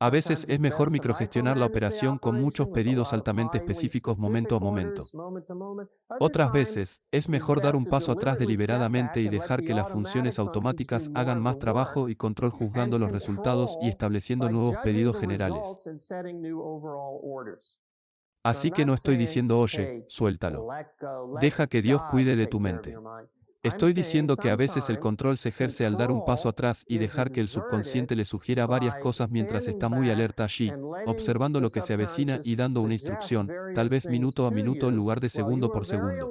A veces es mejor microgestionar la operación con muchos pedidos altamente específicos momento a momento. Otras veces, es mejor dar un paso atrás deliberadamente y dejar que las funciones automáticas hagan más trabajo y control juzgando los resultados y estableciendo nuevos pedidos generales. Así que no estoy diciendo, oye, suéltalo. Deja que Dios cuide de tu mente. Estoy diciendo que a veces el control se ejerce al dar un paso atrás y dejar que el subconsciente le sugiera varias cosas mientras está muy alerta allí, observando lo que se avecina y dando una instrucción, tal vez minuto a minuto en lugar de segundo por segundo.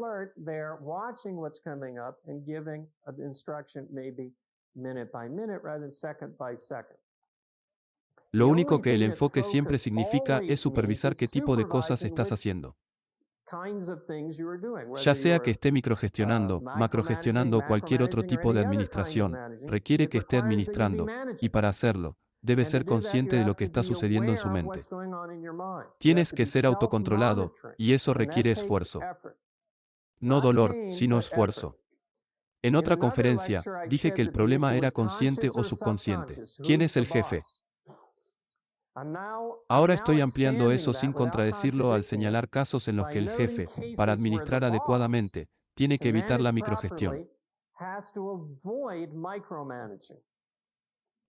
Lo único que el enfoque siempre significa es supervisar qué tipo de cosas estás haciendo. Ya sea que esté microgestionando, macrogestionando o cualquier otro tipo de administración, requiere que esté administrando, y para hacerlo, debe ser consciente de lo que está sucediendo en su mente. Tienes que ser autocontrolado, y eso requiere esfuerzo. No dolor, sino esfuerzo. En otra conferencia, dije que el problema era consciente o subconsciente. ¿Quién es el jefe? Ahora estoy ampliando eso sin contradecirlo al señalar casos en los que el jefe, para administrar adecuadamente, tiene que evitar la microgestión.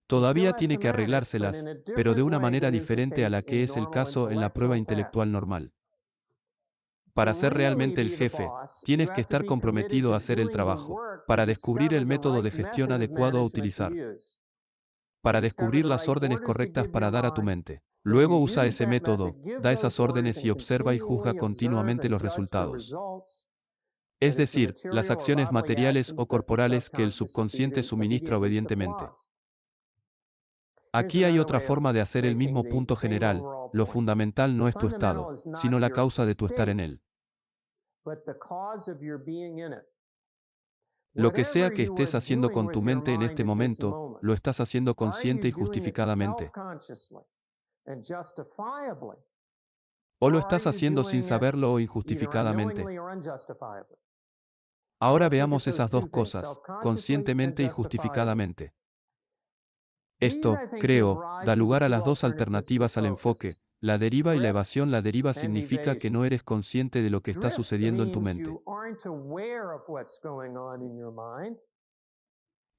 Todavía tiene que arreglárselas, pero de una manera diferente a la que es el caso en la prueba intelectual normal. Para ser realmente el jefe, tienes que estar comprometido a hacer el trabajo, para descubrir el método de gestión adecuado a utilizar, para descubrir las órdenes correctas para dar a tu mente. Luego usa ese método, da esas órdenes y observa y juzga continuamente los resultados. Es decir, las acciones materiales o corporales que el subconsciente suministra obedientemente. Aquí hay otra forma de hacer el mismo punto general: lo fundamental no es tu estado, sino la causa de tu estar en él. Lo que sea que estés haciendo con tu mente en este momento, lo estás haciendo consciente y justificadamente. O lo estás haciendo sin saberlo o injustificadamente. Ahora veamos esas dos cosas, conscientemente y justificadamente. Esto, creo, da lugar a las dos alternativas al enfoque, la deriva y la evasión. La deriva significa que no eres consciente de lo que está sucediendo en tu mente.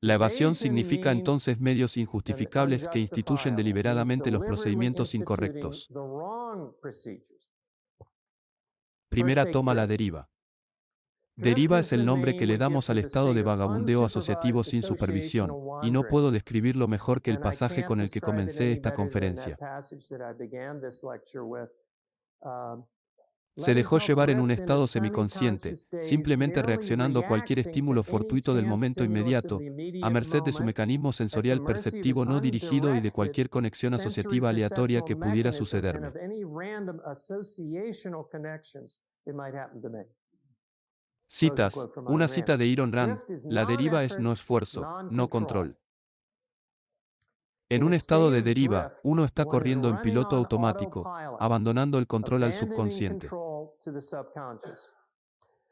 La evasión significa entonces medios injustificables que instituyen deliberadamente los procedimientos incorrectos. Primera toma: la deriva. Deriva es el nombre que le damos al estado de vagabundeo asociativo sin supervisión, y no puedo describirlo mejor que el pasaje con el que comencé esta conferencia. Se dejó llevar en un estado semiconsciente, simplemente reaccionando a cualquier estímulo fortuito del momento inmediato, a merced de su mecanismo sensorial perceptivo no dirigido y de cualquier conexión asociativa aleatoria que pudiera sucederme. Citas, una cita de Iron Rand: la deriva es no esfuerzo, no control. En un estado de deriva, uno está corriendo en piloto automático, abandonando el control al subconsciente.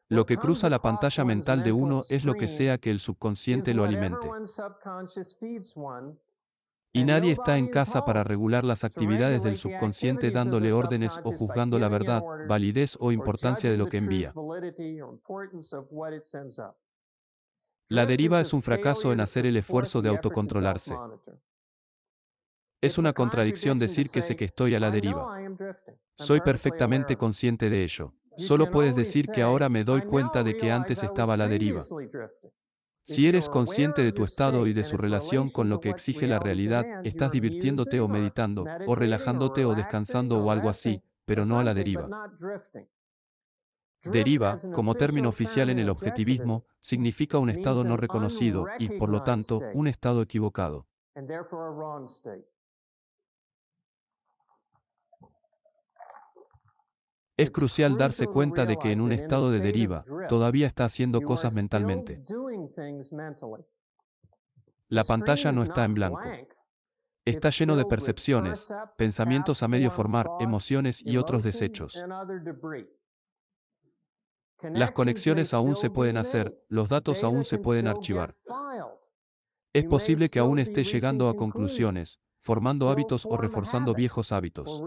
Lo que cruza la pantalla mental de uno es lo que sea que el subconsciente lo alimente. Y nadie está en casa para regular las actividades del subconsciente dándole órdenes o juzgando la verdad, validez o importancia de lo que envía. La deriva es un fracaso en hacer el esfuerzo de autocontrolarse. Es una contradicción decir que sé que estoy a la deriva. Soy perfectamente consciente de ello. Solo puedes decir que ahora me doy cuenta de que antes estaba a la deriva. Si eres consciente de tu estado y de su relación con lo que exige la realidad, estás divirtiéndote o meditando, o relajándote o descansando o algo así, pero no a la deriva. Deriva, como término oficial en el objetivismo, significa un estado no reconocido y, por lo tanto, un estado equivocado. Es crucial darse cuenta de que en un estado de deriva, todavía está haciendo cosas mentalmente. La pantalla no está en blanco. Está lleno de percepciones, pensamientos a medio formar, emociones y otros desechos. Las conexiones aún se pueden hacer, los datos aún se pueden archivar. Es posible que aún esté llegando a conclusiones, formando hábitos o reforzando viejos hábitos.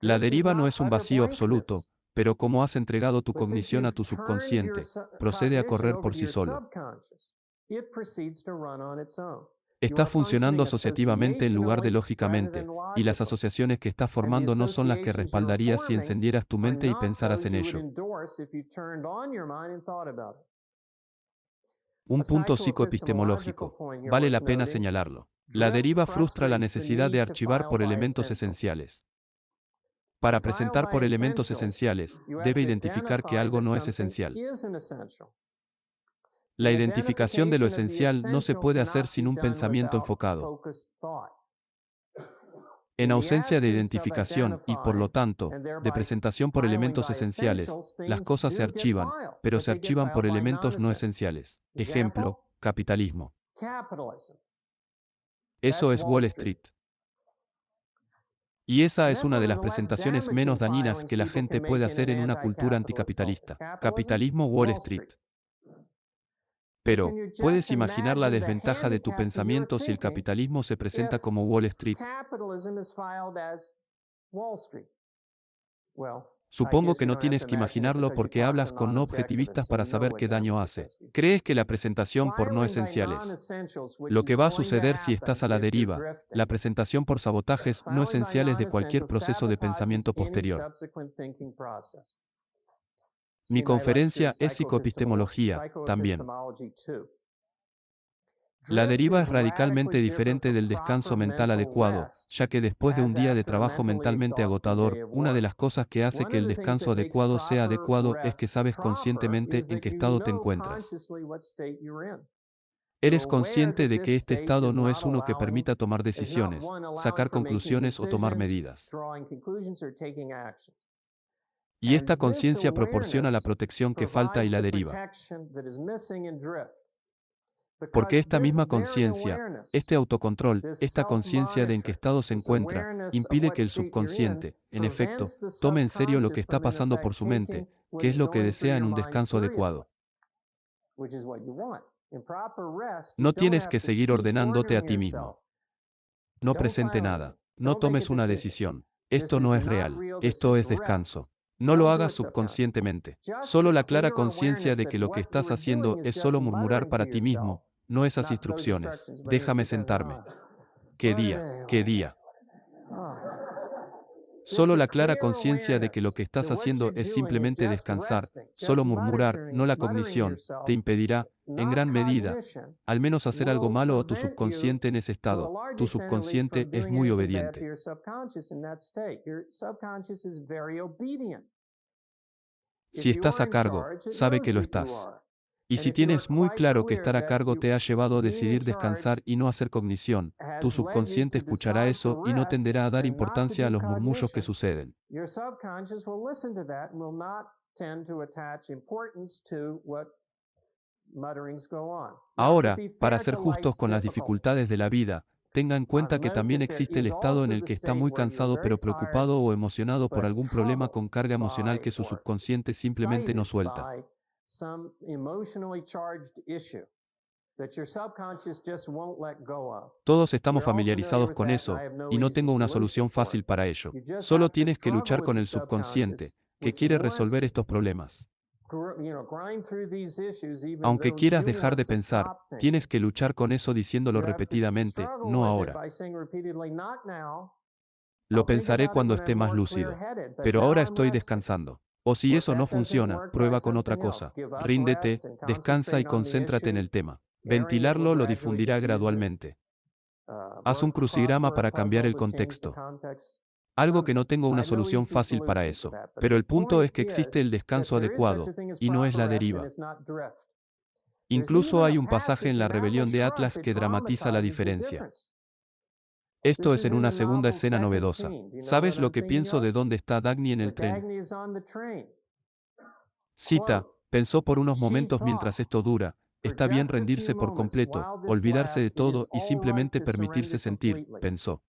La deriva no es un vacío absoluto, pero como has entregado tu cognición a tu subconsciente, procede a correr por sí solo. Está funcionando asociativamente en lugar de lógicamente, y las asociaciones que estás formando no son las que respaldarías si encendieras tu mente y pensaras en ello. Un punto psicoepistemológico. Vale la pena señalarlo. La deriva frustra la necesidad de archivar por elementos esenciales. Para presentar por elementos esenciales, debe identificar que algo no es esencial. La identificación de lo esencial no se puede hacer sin un pensamiento enfocado. En ausencia de identificación y, por lo tanto, de presentación por elementos esenciales, las cosas se archivan, pero se archivan por elementos no esenciales. Ejemplo, capitalismo. Eso es Wall Street. Y esa es una de las presentaciones menos dañinas que la gente puede hacer en una cultura anticapitalista. Capitalismo Wall Street. Pero, ¿puedes imaginar la desventaja de tu pensamiento si el capitalismo se presenta como Wall Street? Supongo que no tienes que imaginarlo porque hablas con no objetivistas para saber qué daño hace. Crees que la presentación por no esenciales. Lo que va a suceder si estás a la deriva, la presentación por sabotajes no esenciales de cualquier proceso de pensamiento posterior. Mi conferencia es psicoepistemología, también. La deriva es radicalmente diferente del descanso mental adecuado, ya que después de un día de trabajo mentalmente agotador, una de las cosas que hace que el descanso adecuado sea adecuado es que sabes conscientemente en qué estado te encuentras. Eres consciente de que este estado no es uno que permita tomar decisiones, sacar conclusiones o tomar medidas. Y esta conciencia proporciona la protección que falta y la deriva. Porque esta misma conciencia, este autocontrol, esta conciencia de en qué estado se encuentra, impide que el subconsciente, en efecto, tome en serio lo que está pasando por su mente, que es lo que desea en un descanso adecuado. No tienes que seguir ordenándote a ti mismo. No presente nada. No tomes una decisión. Esto no es real. Esto es descanso. No lo hagas subconscientemente. Solo la clara conciencia de que lo que estás haciendo es solo murmurar para ti mismo, no esas instrucciones. Déjame sentarme. ¿Qué día? ¿Qué día? Solo la clara conciencia de que lo que estás haciendo es simplemente descansar, solo murmurar, no la cognición, te impedirá, en gran medida, al menos hacer algo malo a tu subconsciente en ese estado. Tu subconsciente es muy obediente. Si estás a cargo, sabe que lo estás. Y si tienes muy claro que estar a cargo te ha llevado a decidir descansar y no hacer cognición, tu subconsciente escuchará eso y no tenderá a dar importancia a los murmullos que suceden. Ahora, para ser justos con las dificultades de la vida, tenga en cuenta que también existe el estado en el que está muy cansado pero preocupado o emocionado por algún problema con carga emocional que su subconsciente simplemente no suelta. Todos estamos familiarizados con eso, y no tengo una solución fácil para ello. Solo tienes que luchar con el subconsciente, que quiere resolver estos problemas. Aunque quieras dejar de pensar, tienes que luchar con eso diciéndolo repetidamente, no ahora. Lo pensaré cuando esté más lúcido. Pero ahora estoy descansando. O si eso no funciona, prueba con otra cosa. Ríndete, descansa y concéntrate en el tema. Ventilarlo lo difundirá gradualmente. Haz un crucigrama para cambiar el contexto. Algo que no tengo una solución fácil para eso. Pero el punto es que existe el descanso adecuado, y no es la deriva. Incluso hay un pasaje en la rebelión de Atlas que dramatiza la diferencia. Esto es en una segunda escena novedosa. ¿Sabes lo que pienso de dónde está Dagny en el tren? Cita, pensó por unos momentos mientras esto dura, está bien rendirse por completo, olvidarse de todo y simplemente permitirse sentir, pensó.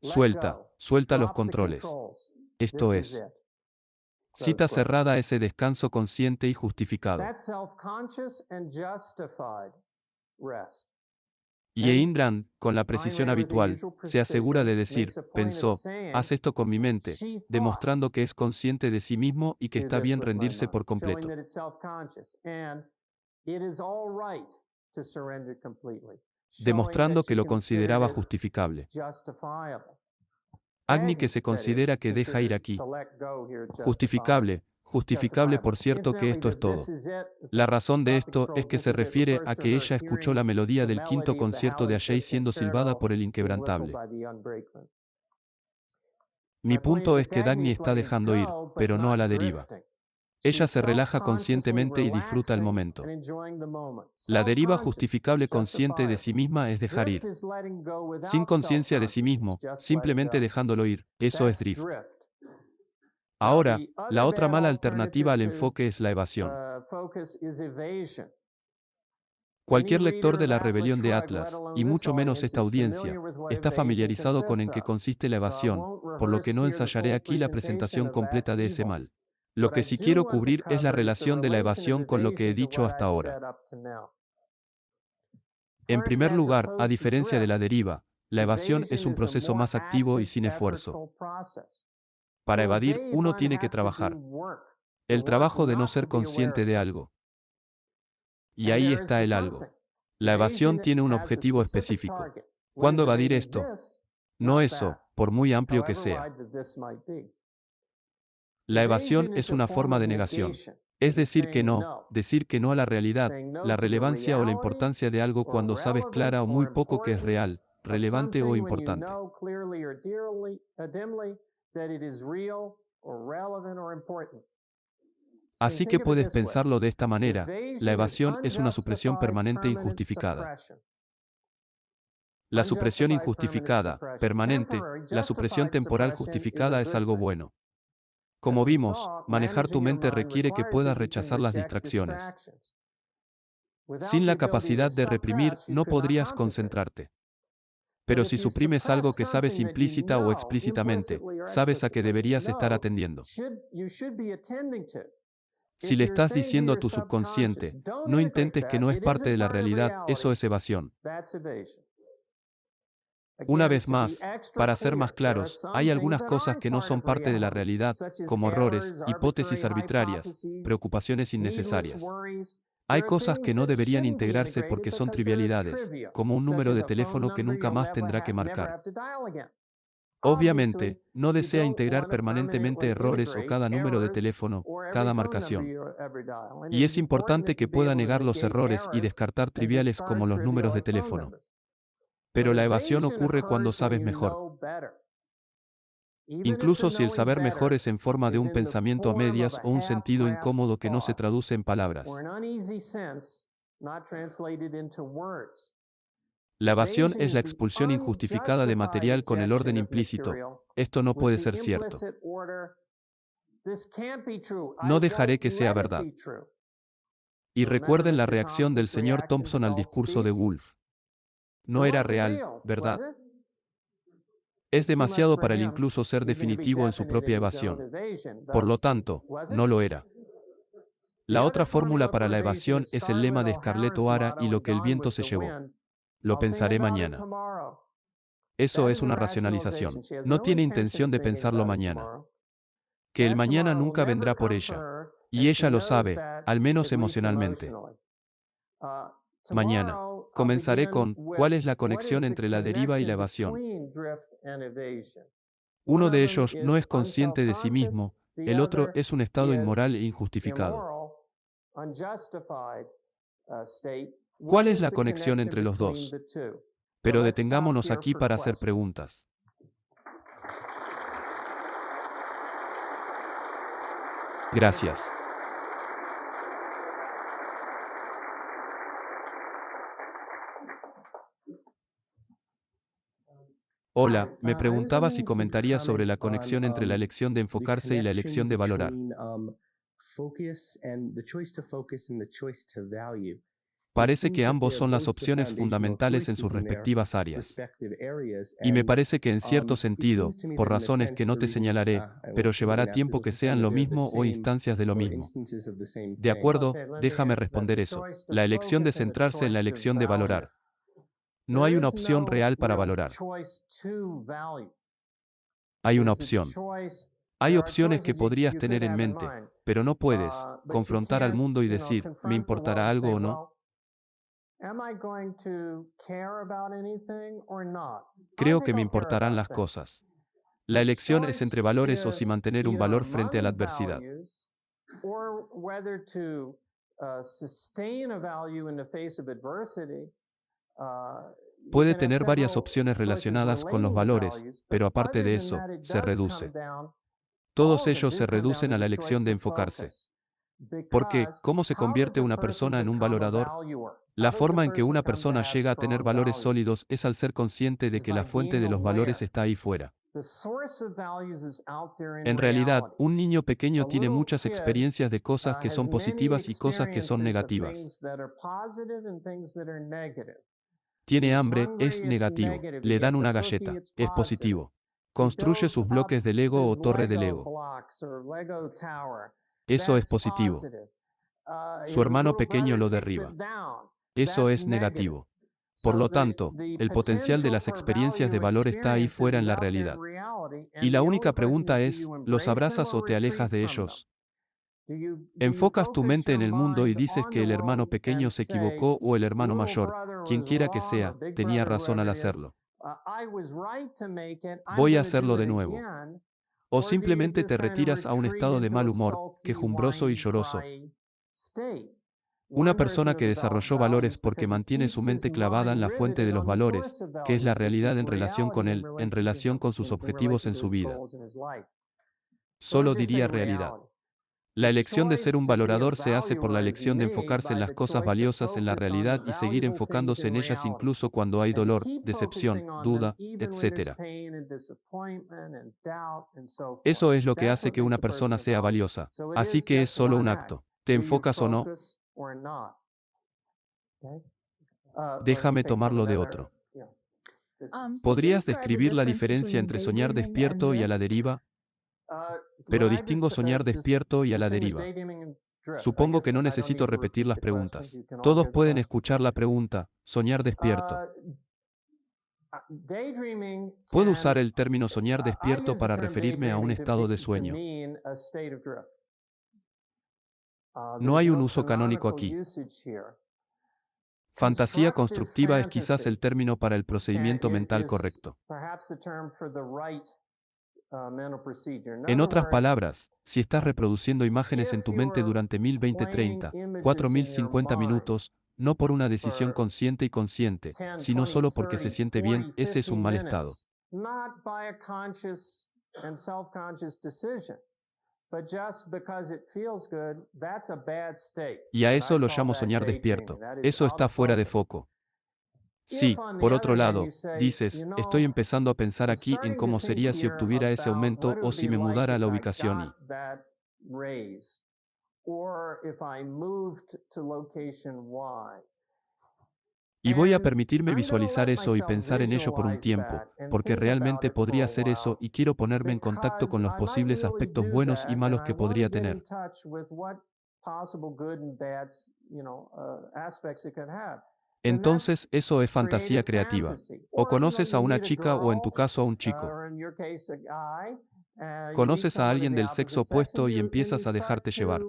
Suelta, suelta los controles. Esto es. Cita cerrada a ese descanso consciente y justificado. Y Ayn Rand, con la precisión habitual, se asegura de decir, pensó, haz esto con mi mente, demostrando que es consciente de sí mismo y que está bien rendirse por completo. Demostrando que lo consideraba justificable. Agni que se considera que deja ir aquí. Justificable, justificable por cierto que esto es todo. La razón de esto es que se refiere a que ella escuchó la melodía del quinto concierto de Ajay siendo silbada por el inquebrantable. Mi punto es que Dagny está dejando ir, pero no a la deriva. Ella se relaja conscientemente y disfruta el momento. La deriva justificable consciente de sí misma es dejar ir. Sin conciencia de sí mismo, simplemente dejándolo ir. Eso es drift. Ahora, la otra mala alternativa al enfoque es la evasión. Cualquier lector de La Rebelión de Atlas, y mucho menos esta audiencia, está familiarizado con en qué consiste la evasión, por lo que no ensayaré aquí la presentación completa de ese mal. Lo que sí quiero cubrir es la relación de la evasión con lo que he dicho hasta ahora. En primer lugar, a diferencia de la deriva, la evasión es un proceso más activo y sin esfuerzo. Para evadir, uno tiene que trabajar. El trabajo de no ser consciente de algo. Y ahí está el algo. La evasión tiene un objetivo específico. ¿Cuándo evadir esto? No eso, por muy amplio que sea. La evasión es una forma de negación. Es decir que no a la realidad, la relevancia o la importancia de algo cuando sabes clara o muy poco que es real, relevante o importante. Así que puedes pensarlo de esta manera, la evasión es una supresión permanente e injustificada. La supresión injustificada, permanente, la supresión temporal justificada es algo bueno. Como vimos, manejar tu mente requiere que puedas rechazar las distracciones. Sin la capacidad de reprimir, no podrías concentrarte. Pero si suprimes algo que sabes implícita o explícitamente, sabes a qué deberías estar atendiendo. Si le estás diciendo a tu subconsciente, no intentes que no es parte de la realidad, eso es evasión. Una vez más, para ser más claros, hay algunas cosas que no son parte de la realidad, como errores, hipótesis arbitrarias, preocupaciones innecesarias. Hay cosas que no deberían integrarse porque son trivialidades, como un número de teléfono que nunca más tendrá que marcar. Obviamente, no desea integrar permanentemente errores o cada número de teléfono, cada marcación. Y es importante que pueda negar los errores y descartar triviales como los números de teléfono. Pero la evasión ocurre cuando sabes mejor. Incluso si el saber mejor es en forma de un pensamiento a medias o un sentido incómodo que no se traduce en palabras. La evasión es la expulsión injustificada de material con el orden implícito. Esto no puede ser cierto. No dejaré que sea verdad. Y recuerden la reacción del señor Thompson al discurso de Woolf. No era real, ¿verdad? Es demasiado para él incluso ser definitivo en su propia evasión. Por lo tanto, no lo era. La otra fórmula para la evasión es el lema de Scarlett O'Hara y lo que el viento se llevó. Lo pensaré mañana. Eso es una racionalización. No tiene intención de pensarlo mañana. Que el mañana nunca vendrá por ella. Y ella lo sabe, al menos emocionalmente. Mañana. Comenzaré con, ¿cuál es la conexión entre la deriva y la evasión? Uno de ellos no es consciente de sí mismo, el otro es un estado inmoral e injustificado. ¿Cuál es la conexión entre los dos? Pero detengámonos aquí para hacer preguntas. Gracias. Hola, me preguntaba si comentaría sobre la conexión entre la elección de enfocarse y la elección de valorar. Parece que ambos son las opciones fundamentales en sus respectivas áreas. Y me parece que en cierto sentido, por razones que no te señalaré, pero llevará tiempo que sean lo mismo o instancias de lo mismo. De acuerdo, déjame responder eso. La elección de centrarse en la elección de valorar. No hay una opción real para valorar. Hay una opción. Hay opciones que podrías tener en mente, pero no puedes confrontar al mundo y decir, ¿me importará algo o no? Creo que me importarán las cosas. La elección es entre valores o si mantener un valor frente a la adversidad. Puede tener varias opciones relacionadas con los valores, pero aparte de eso, se reduce. Todos ellos se reducen a la elección de enfocarse. Porque, ¿cómo se convierte una persona en un valorador? La forma en que una persona llega a tener valores sólidos es al ser consciente de que la fuente de los valores está ahí fuera. En realidad, un niño pequeño tiene muchas experiencias de cosas que son positivas y cosas que son negativas. Tiene hambre, es negativo. Le dan una galleta, es positivo. Construye sus bloques de Lego o torre de Lego. Eso es positivo. Su hermano pequeño lo derriba. Eso es negativo. Por lo tanto, el potencial de las experiencias de valor está ahí fuera en la realidad. Y la única pregunta es, ¿los abrazas o te alejas de ellos? Enfocas tu mente en el mundo y dices que el hermano pequeño se equivocó o el hermano mayor, quien quiera que sea, tenía razón al hacerlo. Voy a hacerlo de nuevo. O simplemente te retiras a un estado de mal humor, quejumbroso y lloroso. Una persona que desarrolló valores porque mantiene su mente clavada en la fuente de los valores, que es la realidad en relación con él, en relación con sus objetivos en su vida. Solo diría realidad. La elección de ser un valorador se hace por la elección de enfocarse en las cosas valiosas en la realidad y seguir enfocándose en ellas incluso cuando hay dolor, decepción, duda, etc. Eso es lo que hace que una persona sea valiosa. Así que es solo un acto. ¿Te enfocas o no? Déjame tomarlo de otro. ¿Podrías describir la diferencia entre soñar despierto y a la deriva? Pero distingo soñar despierto y a la deriva. Supongo que no necesito repetir las preguntas. Todos pueden escuchar la pregunta, soñar despierto. Puedo usar el término soñar despierto para referirme a un estado de sueño. No hay un uso canónico aquí. Fantasía constructiva es quizás el término para el procedimiento mental correcto. En otras palabras, si estás reproduciendo imágenes en tu mente durante 1020-30, 4050 minutos, no por una decisión consciente y consciente, sino solo porque se siente bien, ese es un mal estado. Y a eso lo llamo soñar despierto. Eso está fuera de foco. Sí, por otro lado, dices, estoy empezando a pensar aquí en cómo sería si obtuviera ese aumento o si me mudara a la ubicación y... Y voy a permitirme visualizar eso y pensar en ello por un tiempo, porque realmente podría hacer eso y quiero ponerme en contacto con los posibles aspectos buenos y malos que podría tener. Entonces, eso es fantasía creativa. O conoces a una chica o en tu caso a un chico. Conoces a alguien del sexo opuesto y empiezas a dejarte llevar.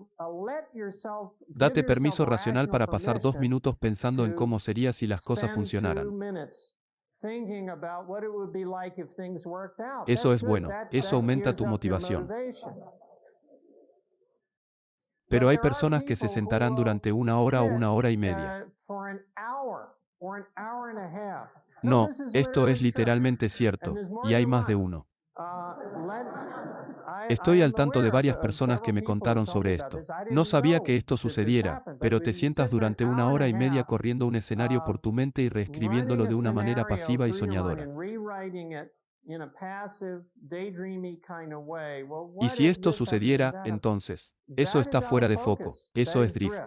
Date permiso racional para pasar 2 minutos pensando en cómo sería si las cosas funcionaran. Eso es bueno, eso aumenta tu motivación. Pero hay personas que se sentarán durante 1 hora o 1 hora y media. No, esto es literalmente cierto, y hay más de uno. Estoy al tanto de varias personas que me contaron sobre esto. No sabía que esto sucediera, pero te sientas durante 1 hora y media corriendo un escenario por tu mente y reescribiéndolo de una manera pasiva y soñadora. Y si esto sucediera, entonces, eso está fuera de foco, eso es drift.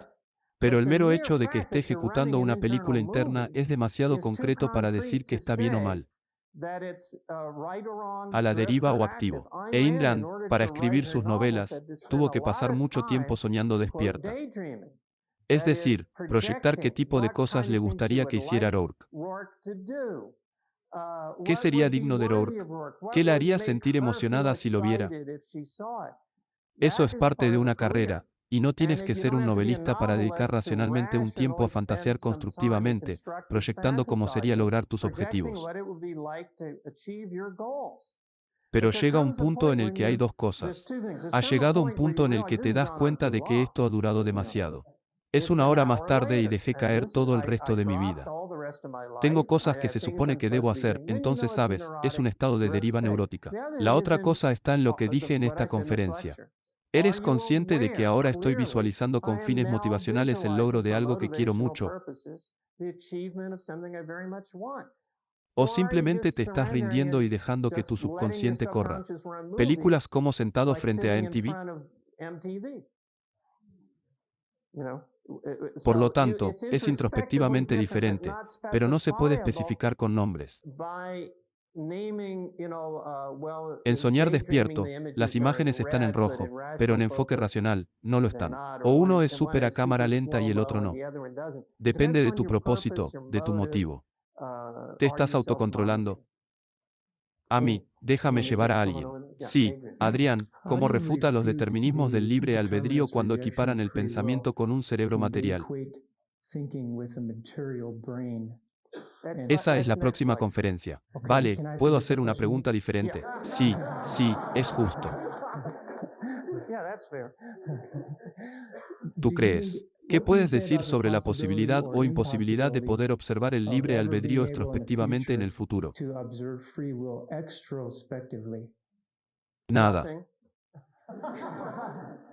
Pero el mero hecho de que esté ejecutando una película interna es demasiado concreto para decir que está bien o mal. A la deriva o activo. Ayn Rand, para escribir sus novelas, tuvo que pasar mucho tiempo soñando despierta. Es decir, proyectar qué tipo de cosas le gustaría que hiciera Rourke. ¿Qué sería digno de Rourke? ¿Qué la haría sentir emocionada si lo viera? Eso es parte de una carrera, y no tienes que ser un novelista para dedicar racionalmente un tiempo a fantasear constructivamente, proyectando cómo sería lograr tus objetivos. Pero llega un punto en el que hay dos cosas. Ha llegado un punto en el que te das cuenta de que esto ha durado demasiado. Es 1 hora más tarde y dejé caer todo el resto de mi vida. Tengo cosas que se supone que debo hacer, entonces sabes, es un estado de deriva neurótica. La otra cosa está en lo que dije en esta conferencia. ¿Eres consciente de que ahora estoy visualizando con fines motivacionales el logro de algo que quiero mucho? ¿O simplemente te estás rindiendo y dejando que tu subconsciente corra? Películas como Sentado frente a MTV. Por lo tanto, es introspectivamente diferente, pero no se puede especificar con nombres. En Soñar Despierto, las imágenes están en rojo, pero en enfoque racional, no lo están. O uno es súper a cámara lenta y el otro no. Depende de tu propósito, de tu motivo. ¿Te estás autocontrolando? A mí, déjame llevar a alguien. Sí, Adrián, ¿cómo refuta los determinismos del libre albedrío cuando equiparan el pensamiento con un cerebro material? Esa es la próxima conferencia. Vale, ¿puedo hacer una pregunta diferente? Sí, sí, es justo. ¿Tú crees? ¿Qué puedes decir sobre la posibilidad o imposibilidad de poder observar el libre albedrío extrospectivamente en el futuro? Nada.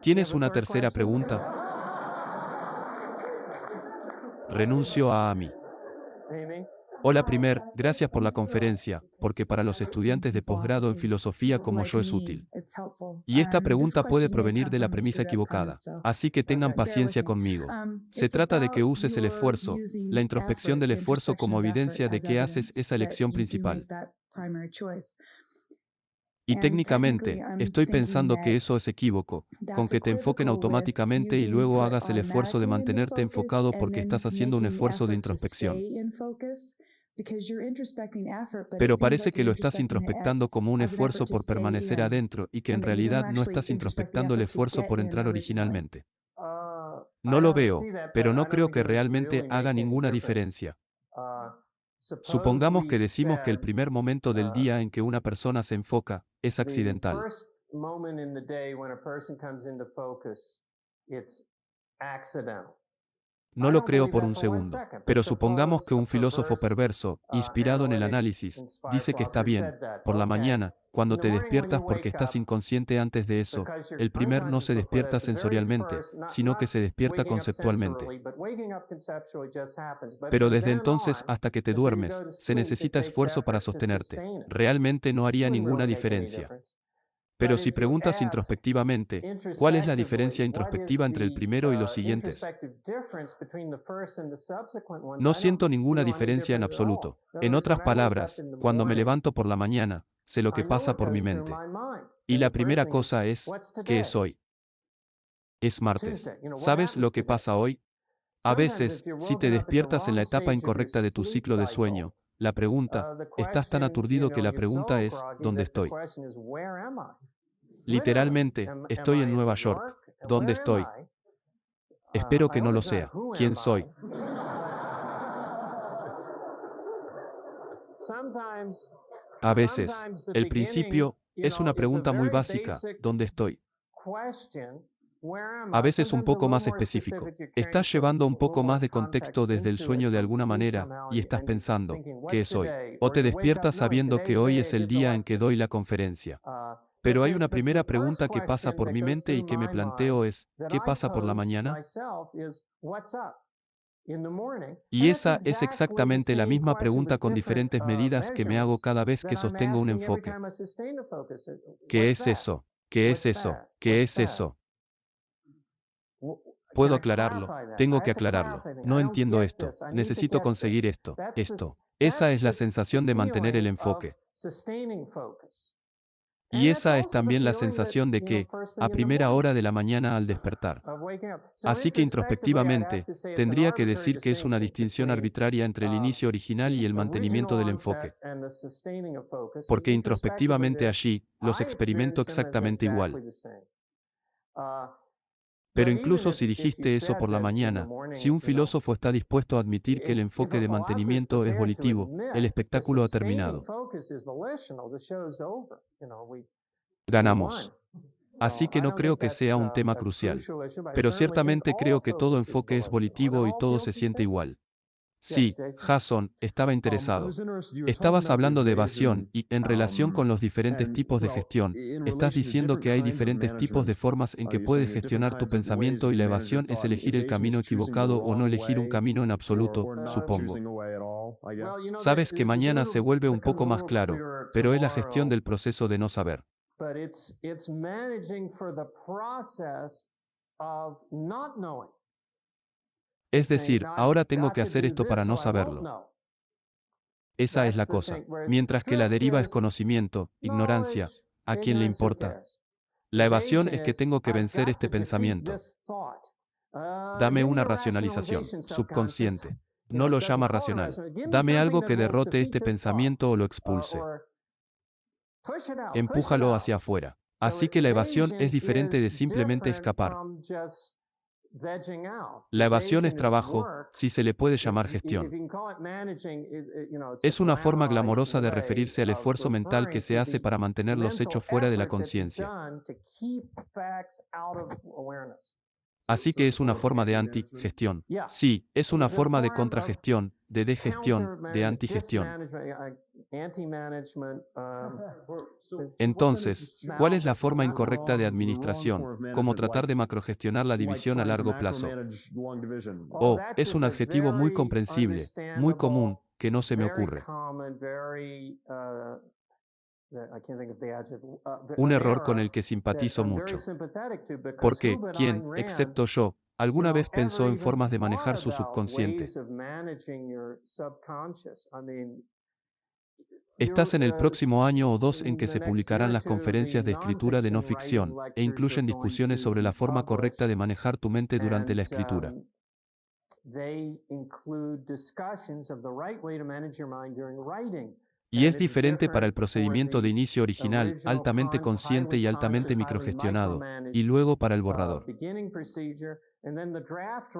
¿Tienes una tercera pregunta? Renuncio a mí. Hola gracias por la conferencia, porque para los estudiantes de posgrado en filosofía como yo es útil. Y esta pregunta puede provenir de la premisa equivocada, así que tengan paciencia conmigo. Se trata de que uses el esfuerzo, la introspección del esfuerzo como evidencia de que haces esa elección principal. Y técnicamente, estoy pensando que eso es equívoco, con que te enfoquen automáticamente y luego hagas el esfuerzo de mantenerte enfocado porque estás haciendo un esfuerzo de introspección. Pero parece que lo estás introspectando como un esfuerzo por permanecer adentro y que en realidad no estás introspectando el esfuerzo por entrar originalmente. No lo veo, pero no creo que realmente haga ninguna diferencia. Supongamos que decimos que el primer momento del día en que una persona se enfoca es accidental. No lo creo por un segundo, pero supongamos que un filósofo perverso, inspirado en el análisis, dice que está bien, por la mañana, cuando te despiertas porque estás inconsciente antes de eso, el primer no se despierta sensorialmente, sino que se despierta conceptualmente. Pero desde entonces hasta que te duermes, se necesita esfuerzo para sostenerte. Realmente no haría ninguna diferencia. Pero si preguntas introspectivamente, ¿cuál es la diferencia introspectiva entre el primero y los siguientes? No siento ninguna diferencia en absoluto. En otras palabras, cuando me levanto por la mañana, sé lo que pasa por mi mente. Y la primera cosa es, ¿qué es hoy? Es martes. ¿Sabes lo que pasa hoy? A veces, si te despiertas en la etapa incorrecta de tu ciclo de sueño, la pregunta, estás tan aturdido que la pregunta es, ¿dónde estoy? Literalmente, estoy en Nueva York. ¿Dónde estoy? Espero que no lo sea. ¿Quién soy? A veces, el principio es una pregunta muy básica, ¿dónde estoy? A veces un poco más específico. Estás llevando un poco más de contexto desde el sueño de alguna manera, y estás pensando, ¿qué es hoy? O te despiertas sabiendo que hoy es el día en que doy la conferencia. Pero hay una primera pregunta que pasa por mi mente y que me planteo es, ¿qué pasa por la mañana? Y esa es exactamente la misma pregunta con diferentes medidas que me hago cada vez que sostengo un enfoque. ¿Qué es eso? ¿Qué es eso? ¿Qué es eso? Puedo aclararlo, tengo que aclararlo. No entiendo esto, necesito conseguir esto, esto. Esa es la sensación de mantener el enfoque. Y esa es también la sensación de que, a primera hora de la mañana al despertar. Así que introspectivamente, tendría que decir que es una distinción arbitraria entre el inicio original y el mantenimiento del enfoque. Porque introspectivamente allí, los experimento exactamente igual. Pero incluso si dijiste eso por la mañana, si un filósofo está dispuesto a admitir que el enfoque de mantenimiento es volitivo, el espectáculo ha terminado. Ganamos. Así que no creo que sea un tema crucial. Pero ciertamente creo que todo enfoque es volitivo y todo se siente igual. Sí, Jason, estaba interesado. Estabas hablando de evasión y, en relación con los diferentes tipos de gestión, estás diciendo que hay diferentes tipos de formas en que puedes gestionar tu pensamiento y la evasión es elegir el camino equivocado o no elegir un camino en absoluto, supongo. Sabes que mañana se vuelve un poco más claro, pero es la gestión del proceso de no saber. But it's managing for the process of not knowing. Es Saying, decir, "Now I've ahora tengo got que to hacer do esto para this, so no I won't saberlo. know." Esa es That's la the cosa. thing. Whereas Mientras que la drift deriva es is conocimiento, ignorancia, knowledge, ¿a quién le ignorance, who importa? cares? La evasión Evasion es que is, tengo que I've vencer got este to defeat pensamiento. this thought. Dame Give me una a racionalización, rationalization, subconscious. subconsciente. No lo It doesn't llama call it racional. rational. Give me Dame something algo that que will derrote defeat este this thought. pensamiento o lo expulse. Or push it out, push it Empújalo out. hacia afuera. So Así que la evasión es evasion diferente de is simplemente different escapar. from just vegging out. La evasión es Evasion is trabajo, work. si se le puede It's, llamar if you gestión. can call it managing, it's a Es una forma glamorized glamorosa de way referirse al of esfuerzo mental que referring se to hace the para mantener los mental hechos fuera de la effort that's conciencia. done to keep facts out of awareness. Así que es una forma de anti-gestión. Yeah. Sí, es una Is it a forma de form of contragestión, de degestión, de counter-management, antigestión. dismanagement, anti-management? Entonces, ¿cuál es la forma incorrecta de administración? Como tratar de macrogestionar la división a largo plazo. Oh, es un adjetivo muy comprensible, muy común, que no se me ocurre. Un error con el que simpatizo mucho. Porque, ¿quién, excepto yo, alguna vez pensó en formas de manejar su subconsciente? Estás en el próximo año o dos en que se publicarán las conferencias de escritura de no ficción, e incluyen discusiones sobre la forma correcta de manejar tu mente durante la escritura. Y es diferente para el procedimiento de inicio original, altamente consciente y altamente microgestionado, y luego para el borrador.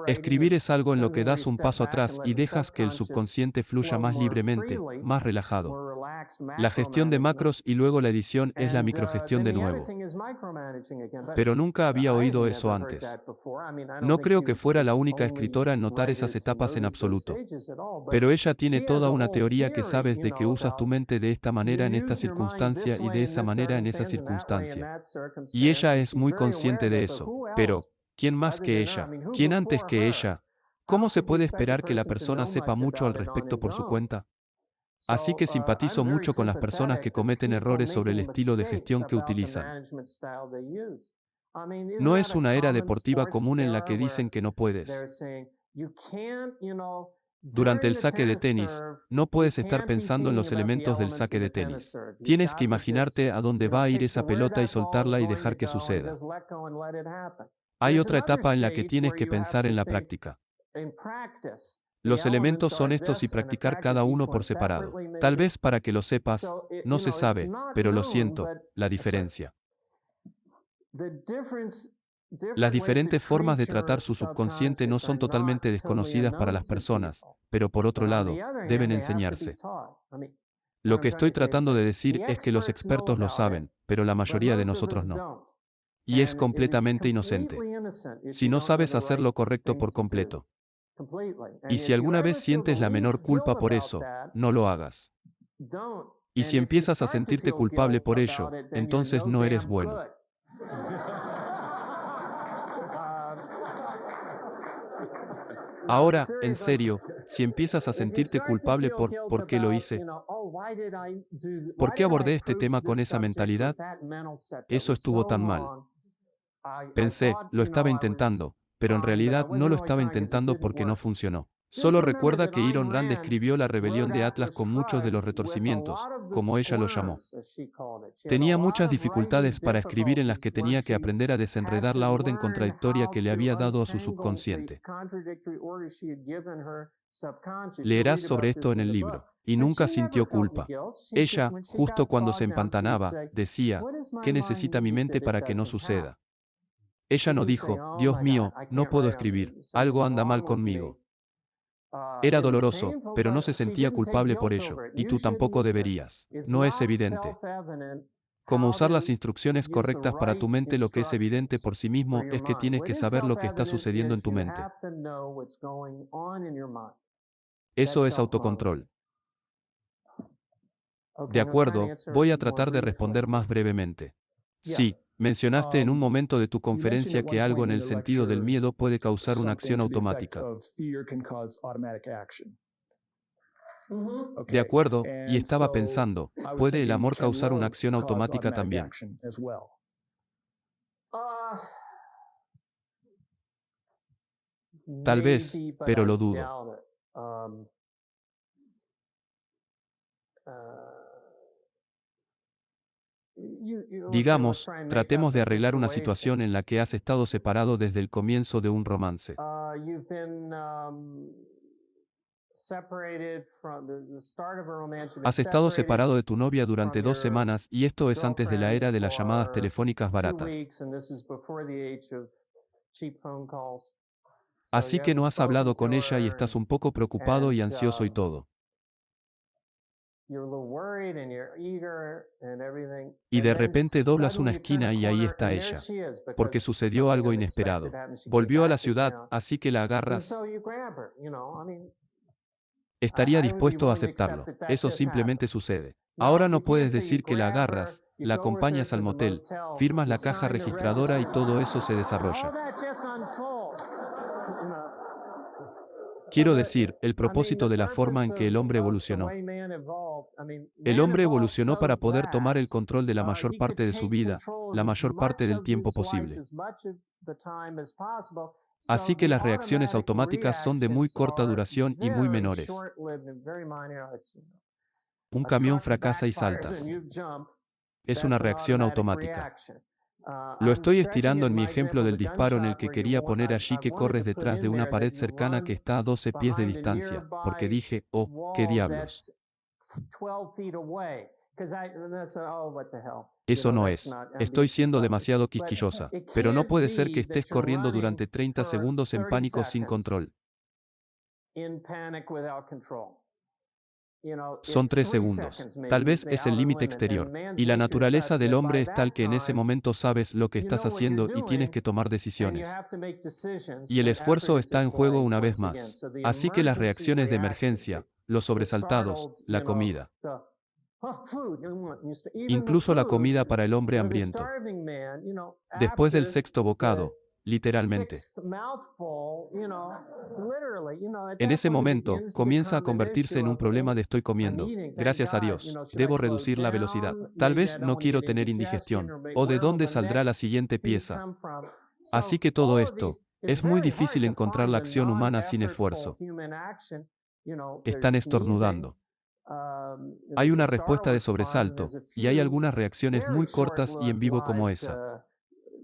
Escribir es algo en lo que das un paso atrás y dejas que el subconsciente fluya más libremente, más relajado. La gestión de macros y luego la edición es la microgestión de nuevo. Pero nunca había oído eso antes. No creo que fuera la única escritora en notar esas etapas en absoluto. Pero ella tiene toda una teoría que sabes de que usas tu mente de esta manera en esta circunstancia y de esa manera en esa circunstancia. Y ella es muy consciente de eso. Pero, ¿quién más que ella? ¿Quién antes que ella? ¿Cómo se puede esperar que la persona sepa mucho al respecto por su cuenta? Así que simpatizo mucho con las personas que cometen errores sobre el estilo de gestión que utilizan. No es una era deportiva común en la que dicen que no puedes. Durante el saque de tenis, no puedes estar pensando en los elementos del saque de tenis. Tienes que imaginarte a dónde va a ir esa pelota y soltarla y dejar que suceda. Hay otra etapa en la que tienes que pensar en la práctica. Los elementos son estos y practicar cada uno por separado. Tal vez para que lo sepas, no se sabe, pero lo siento, la diferencia. Las diferentes formas de tratar su subconsciente no son totalmente desconocidas para las personas, pero por otro lado, deben enseñarse. Lo que estoy tratando de decir es que los expertos lo saben, pero la mayoría de nosotros no. Y es completamente inocente. Si no sabes hacer lo correcto por completo. Y si alguna vez sientes la menor culpa por eso, no lo hagas. Y si empiezas a sentirte culpable por ello, entonces no eres bueno. Ahora, en serio, si empiezas a sentirte culpable por qué lo hice, ¿por qué abordé este tema con esa mentalidad? Eso estuvo tan mal. Pensé, lo estaba intentando, pero en realidad no lo estaba intentando porque no funcionó. Solo recuerda que Ayn Rand describió la rebelión de Atlas con muchos de los retorcimientos, como ella lo llamó. Tenía muchas dificultades para escribir en las que tenía que aprender a desenredar la orden contradictoria que le había dado a su subconsciente. Leerás sobre esto en el libro. Y nunca sintió culpa. Ella, justo cuando se empantanaba, decía, ¿qué necesita mi mente para que no suceda? Ella no dijo, Dios mío, no puedo escribir, algo anda mal conmigo. Era doloroso, pero no se sentía culpable por ello, y tú tampoco deberías. No es evidente. Como usar las instrucciones correctas para tu mente. Lo que es evidente por sí mismo es que tienes que saber lo que está sucediendo en tu mente. Eso es autocontrol. De acuerdo, voy a tratar de responder más brevemente. Sí, mencionaste en un momento de tu conferencia que algo en el sentido del miedo puede causar una acción automática. De acuerdo, y estaba pensando, ¿puede el amor causar una acción automática también? Tal vez, Maybe, but pero I lo dudo. doubt it. Uh, Digamos, tratemos de arreglar una situación en la que has estado separado desde el comienzo de un romance. You've been separated from the start of a romance. You've been Has estado separated separado de tu novia durante from 2 your semanas y esto es antes de la era girlfriend de las llamadas for telefónicas 2 baratas. weeks, and this is before the age of cheap phone calls. So Así you que no haven't has hablado spoken con to ella y her, estás un poco preocupado y ansioso y todo. you're a little worried and you're eager and everything. Y And de then repente doblas una suddenly you turn esquina a y ahí corner está and there ella. she is Porque because sucedió something algo unexpected inesperado. happened. She came Volvió a la back to ciudad, town. así que la And agarras. so you grab her, I mean, Estaría I would be dispuesto a willing to accept aceptarlo. that that Eso just simplemente happened. sucede. Now, Ahora no you can't puedes say you decir que la grab her, agarras, you la go with her acompañas to al the motel, motel, firmas you la caja sign the registradora y registry. todo eso se All desarrolla. that just unfolds. You know. So Quiero decir, el propósito the de la forma en purpose que el hombre of the evolucionó. way man evolved, El man hombre evolved evolucionó para so poder tomar that el control de la mayor he could parte de su take vida, control la of as mayor parte much del of tiempo his life, posible. as much of the time as possible. Así So que the las reacciones automatic automáticas son de muy reactions corta are duración y muy very menores. short-lived and very minor. Un A camión truck fracasa y backfires and saltas. you jump. Es una That's an reacción automatic automática. reaction. Lo I'm estoy stretching estirando it en in mi my ejemplo example of del the disparo en el gunshot que where you quería poner allí I que wanted corres to put detrás de in una there pared that you cercana que run está a 12 pies de behind a distancia, porque nearby dije, oh, qué wall diablos. that's 12 feet away. Because that's, oh, what the hell. Eso no That's es. not, I'm Estoy being too siendo fussy. demasiado But quisquillosa. it Pero no can't puede ser que be estés that you're corriendo running durante 30 for segundos en 30 pánico sin seconds control. in panic without control. Son It's 3 3 segundos. seconds Tal maybe, vez the es el outer límite limit, and exterior. man's Y la nature is naturaleza such del that hombre by es tal that que en ese time momento sabes lo que you estás know what you're haciendo y tienes doing que tomar and you decisiones. have to make decisions Y el and effort esfuerzo is está en juego deployed una vez once again. más. So the Así que las emergency reacciones de reaction, emergencia, los the sobresaltados, startled, la comida, food, even the incluso la food, comida para el hombre the hambriento. starving man, Después del after sexto the bocado, literalmente. sixth mouthful, literally, at En that ese point it momento, begins to comienza a become an convertirse issue en un of, problema de estoy I'm comiendo. eating, thank Gracias a God, Dios. should I Debo slow reducir la velocidad. down? Tal Maybe I vez no don't need quiero tener indigestion, indigestión. or ¿O de where will dónde the saldrá la next siguiente feed pieza? come from? Así So que todo all of esto, these, it's es muy very difícil hard to encontrar la find a acción humana sin non-effortful esfuerzo. human action. Están There's sneezing. estornudando. Hay There's a una respuesta startle de response, and sobresalto, there's a y hay few algunas reacciones very muy cortas y en vivo como short-lived esa.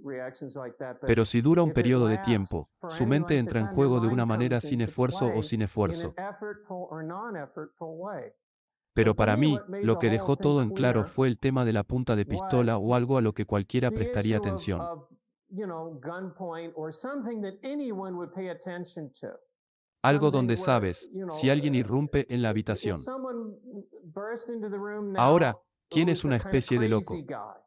reactions like that. But Pero si dura un if it periodo de lasts tiempo, for su any mente length of entra en time, your juego de una mind manera comes sin into esfuerzo o play sin in an esfuerzo. effortful or non-effortful way. Pero So to para me, mí, what made lo the que whole dejó thing todo en claro clear fue el tema de la punta de pistola was o algo a lo que cualquiera the prestaría issue atención. of gunpoint or something that anyone would pay attention to. Algo Something donde where, sabes, si alguien irrumpe en la if habitación. someone burst into the room Ahora, now ¿quién es who's a una kind of especie de crazy loco? guy.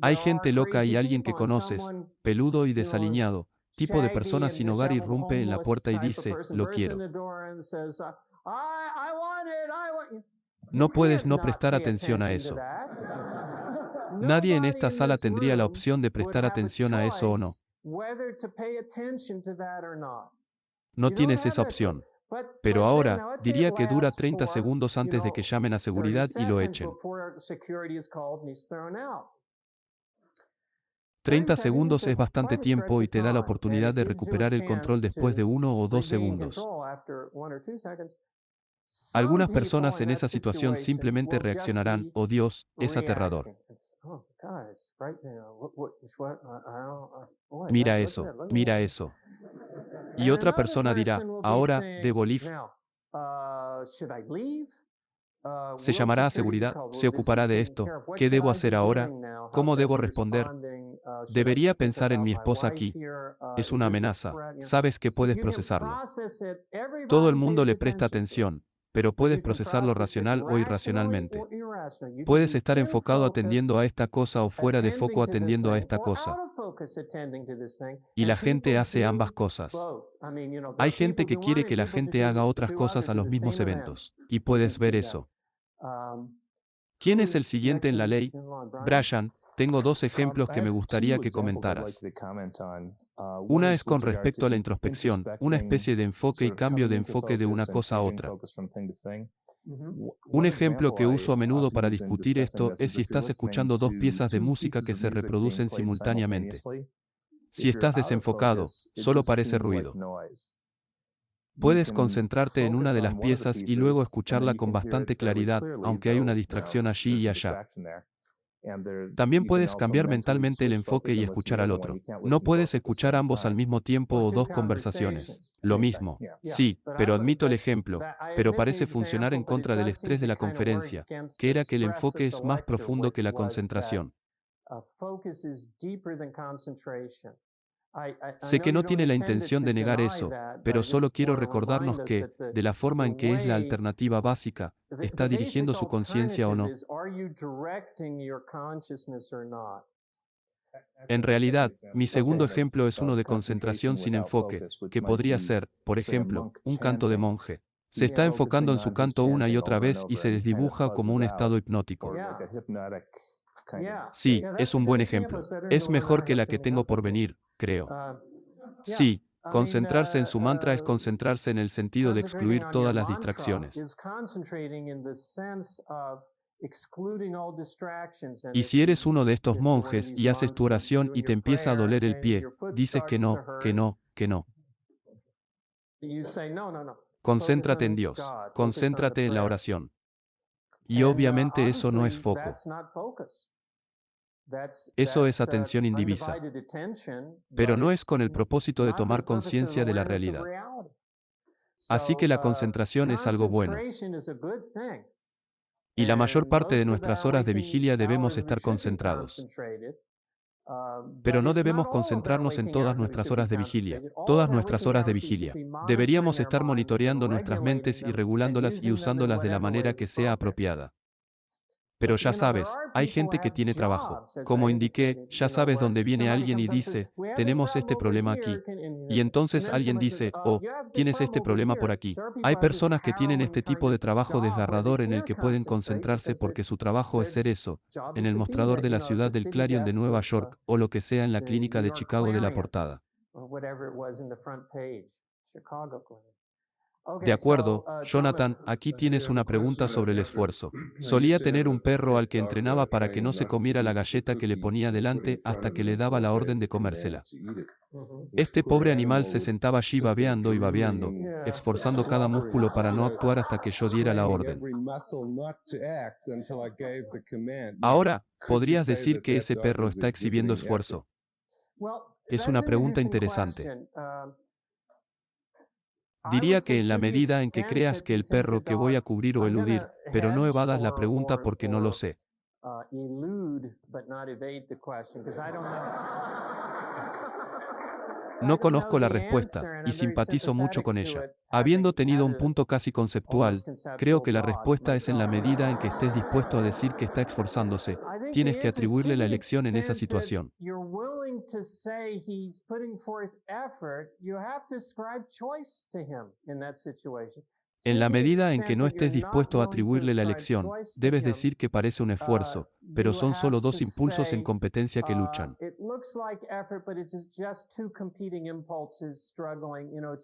Hay There are gente loca y crazy alguien que people, and conoces, someone, peludo y desaliñado, tipo de shaggy persona and sin hogar disheveled irrumpe en la homeless puerta y type of dice, person lo bursts in quiero. the door and says, I want it, I want it. You No puedes can't no not prestar pay atención a attention to eso. that. Nadie en Nobody esta in sala this tendría la room opción de would prestar have a atención a eso o no. choice whether to pay attention to that or not. No You don't tienes have esa that choice. opción. But Pero then, ahora, now let's say it diría que dura lasts 30 for, segundos antes de que llamen a 30 seguridad y lo seconds echen. before security is called and he's thrown out. 30 seconds segundos is es bastante quite a stretch tiempo y of te da la time, and oportunidad it de gives you a recuperar el control chance después de to 1 o 2 regain segundos. control after 1 or 2 seconds. Some Algunas people personas in en that esa situación situation simplemente will just reaccionarán, be oh Dios, es aterrador. reacting. Oh, God, it's frightening. What, I don't, boy, Mira look at eso, that, let me mira in. eso. Y And otra another persona dirá, person will be ahora, saying, ¿debo leave? now, should I leave? Se Will llamará a security be seguridad, called? se Will this be ocupará de taken esto. care of? What ¿Qué should debo I be hacer ahora? doing now? How ¿Cómo should I debo be responder? responding? Should I Debería be thinking pensar en mi about my esposa wife aquí. here? Es Is una this a amenaza. threat? Sabes que puedes You can procesarlo. process it. Todo el Everybody mundo pays le presta attention to it. atención, pero But puedes you can procesarlo process it racional o rationally irracionalmente. or irrationally. You can Puedes be estar in enfocado focus, atendiendo a esta cosa o fuera de foco attending to this atendiendo a thing, esta or out cosa. of Y la gente hace ambas cosas. Hay gente que quiere que la gente haga otras cosas a los mismos eventos. Y puedes ver eso. ¿Quién es el siguiente en la ley? Brian, tengo dos ejemplos que me gustaría que comentaras. Una es con respecto a la introspección, una especie de enfoque y cambio de enfoque de una cosa a otra. Un ejemplo que uso a menudo para discutir esto es si estás escuchando dos piezas de música que se reproducen simultáneamente. Si estás desenfocado, solo parece ruido. Puedes concentrarte en una de las piezas y luego escucharla con bastante claridad, aunque hay una distracción allí y allá. También puedes cambiar mentalmente el enfoque y escuchar al otro. No puedes escuchar ambos al mismo tiempo o dos conversaciones. Lo mismo. Sí, pero admito el ejemplo, pero parece funcionar en contra del estrés de la conferencia, que era que el enfoque es más profundo que la concentración. Sé que no tiene la intención de negar eso, pero solo quiero recordarnos que, de la forma en que es la alternativa básica, ¿está dirigiendo su conciencia o no? En realidad, mi segundo ejemplo es uno de concentración sin enfoque, que podría ser, por ejemplo, un canto de monje. Se está enfocando en su canto una y otra vez y se desdibuja como un estado hipnótico. Sí, es un buen ejemplo. Es mejor que la que tengo por venir, creo. Sí, concentrarse en su mantra es concentrarse en el sentido de excluir todas las distracciones. Y si eres uno de estos monjes y haces tu oración y te empieza a doler el pie, dices que no, que no, que no. Concéntrate en Dios, concéntrate en la oración. Y obviamente eso no es foco. Eso es atención indivisa. Pero no es con el propósito de tomar conciencia de la realidad. Así que la concentración es algo bueno. Y la mayor parte de nuestras horas de vigilia debemos estar concentrados. Pero no debemos concentrarnos en todas nuestras horas de vigilia, todas nuestras horas de vigilia. Deberíamos estar monitoreando nuestras mentes y regulándolas y usándolas de la manera que sea apropiada. Pero ya sabes, hay gente que tiene trabajo. Como indiqué, ya sabes dónde viene alguien y dice, tenemos este problema aquí. Y entonces alguien dice, oh, tienes este problema por aquí. Hay personas que tienen este tipo de trabajo desgarrador en el que pueden concentrarse porque su trabajo es ser eso, en el mostrador de la ciudad del Clarion de Nueva York, o lo que sea en la clínica de Chicago de la portada. De acuerdo, Jonathan, aquí tienes una pregunta sobre el esfuerzo. Solía tener un perro al que entrenaba para que no se comiera la galleta que le ponía delante hasta que le daba la orden de comérsela. Este pobre animal se sentaba allí babeando y babeando, esforzando cada músculo para no actuar hasta que yo diera la orden. Ahora, ¿podrías decir que ese perro está exhibiendo esfuerzo? Es una pregunta interesante. Diría que en la medida en que creas que el perro que voy a cubrir o eludir, pero no evadas la pregunta porque no lo sé. No conozco la respuesta, y simpatizo mucho con ella. Habiendo tenido un punto casi conceptual, creo que la respuesta es en la medida en que estés dispuesto a decir que está esforzándose, tienes que atribuirle la elección en esa situación. En la medida en que no estés dispuesto a atribuirle la elección, debes decir que parece un esfuerzo, pero son solo dos impulsos en competencia que luchan.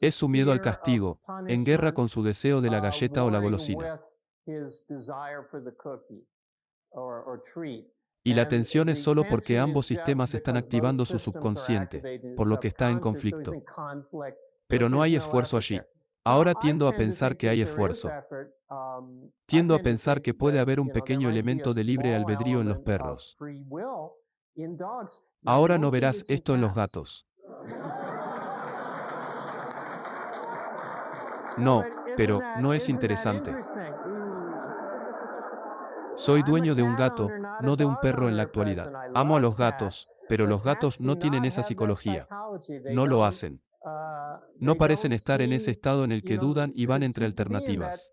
Es su miedo al castigo, en guerra con su deseo de la galleta o la golosina. Y la tensión es solo porque ambos sistemas están activando su subconsciente, por lo que está en conflicto. Pero no hay esfuerzo allí. Ahora tiendo a pensar que hay esfuerzo. Tiendo a pensar que puede haber un pequeño elemento de libre albedrío en los perros. Ahora no verás esto en los gatos. No, pero no es interesante. Soy dueño de un gato, no de un perro en la actualidad. Amo a los gatos, pero los gatos no tienen esa psicología. No lo hacen. No parecen estar en ese estado en el que dudan y van entre alternativas.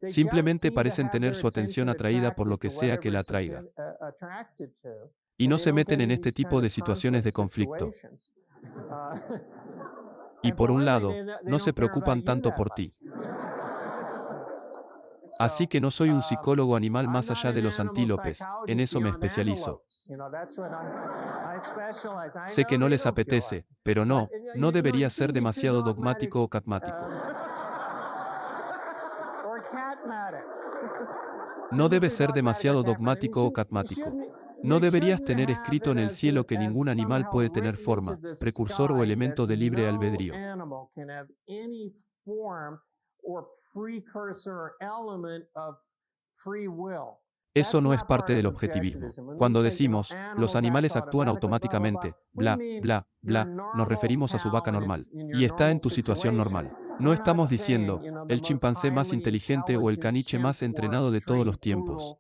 Simplemente parecen tener su atención atraída por lo que sea que la atraiga. Y no se meten en este tipo de situaciones de conflicto. Y por un lado, no se preocupan tanto por ti. Así que no soy un psicólogo animal más allá de los antílopes, en eso me especializo. Sé que no les apetece, pero no debería ser demasiado dogmático o catmático. No debe ser demasiado dogmático o catmático. No deberías tener escrito en el cielo que ningún animal puede tener forma, precursor o elemento de libre albedrío. Eso no es parte del objetivismo. Cuando decimos, los animales actúan automáticamente, bla, bla, bla, nos referimos a su vaca normal. Y está en tu situación normal. No estamos diciendo, el chimpancé más inteligente o el caniche más entrenado de todos los tiempos.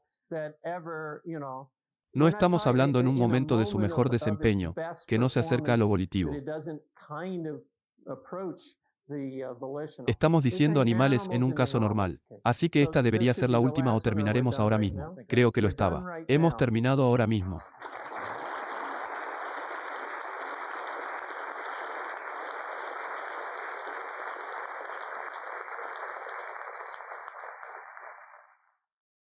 No estamos hablando en un momento de su mejor desempeño, que no se acerca a lo volitivo. Estamos diciendo animales en un caso normal. Así que esta debería ser la última o terminaremos ahora mismo. Creo que lo estaba. Hemos terminado ahora mismo.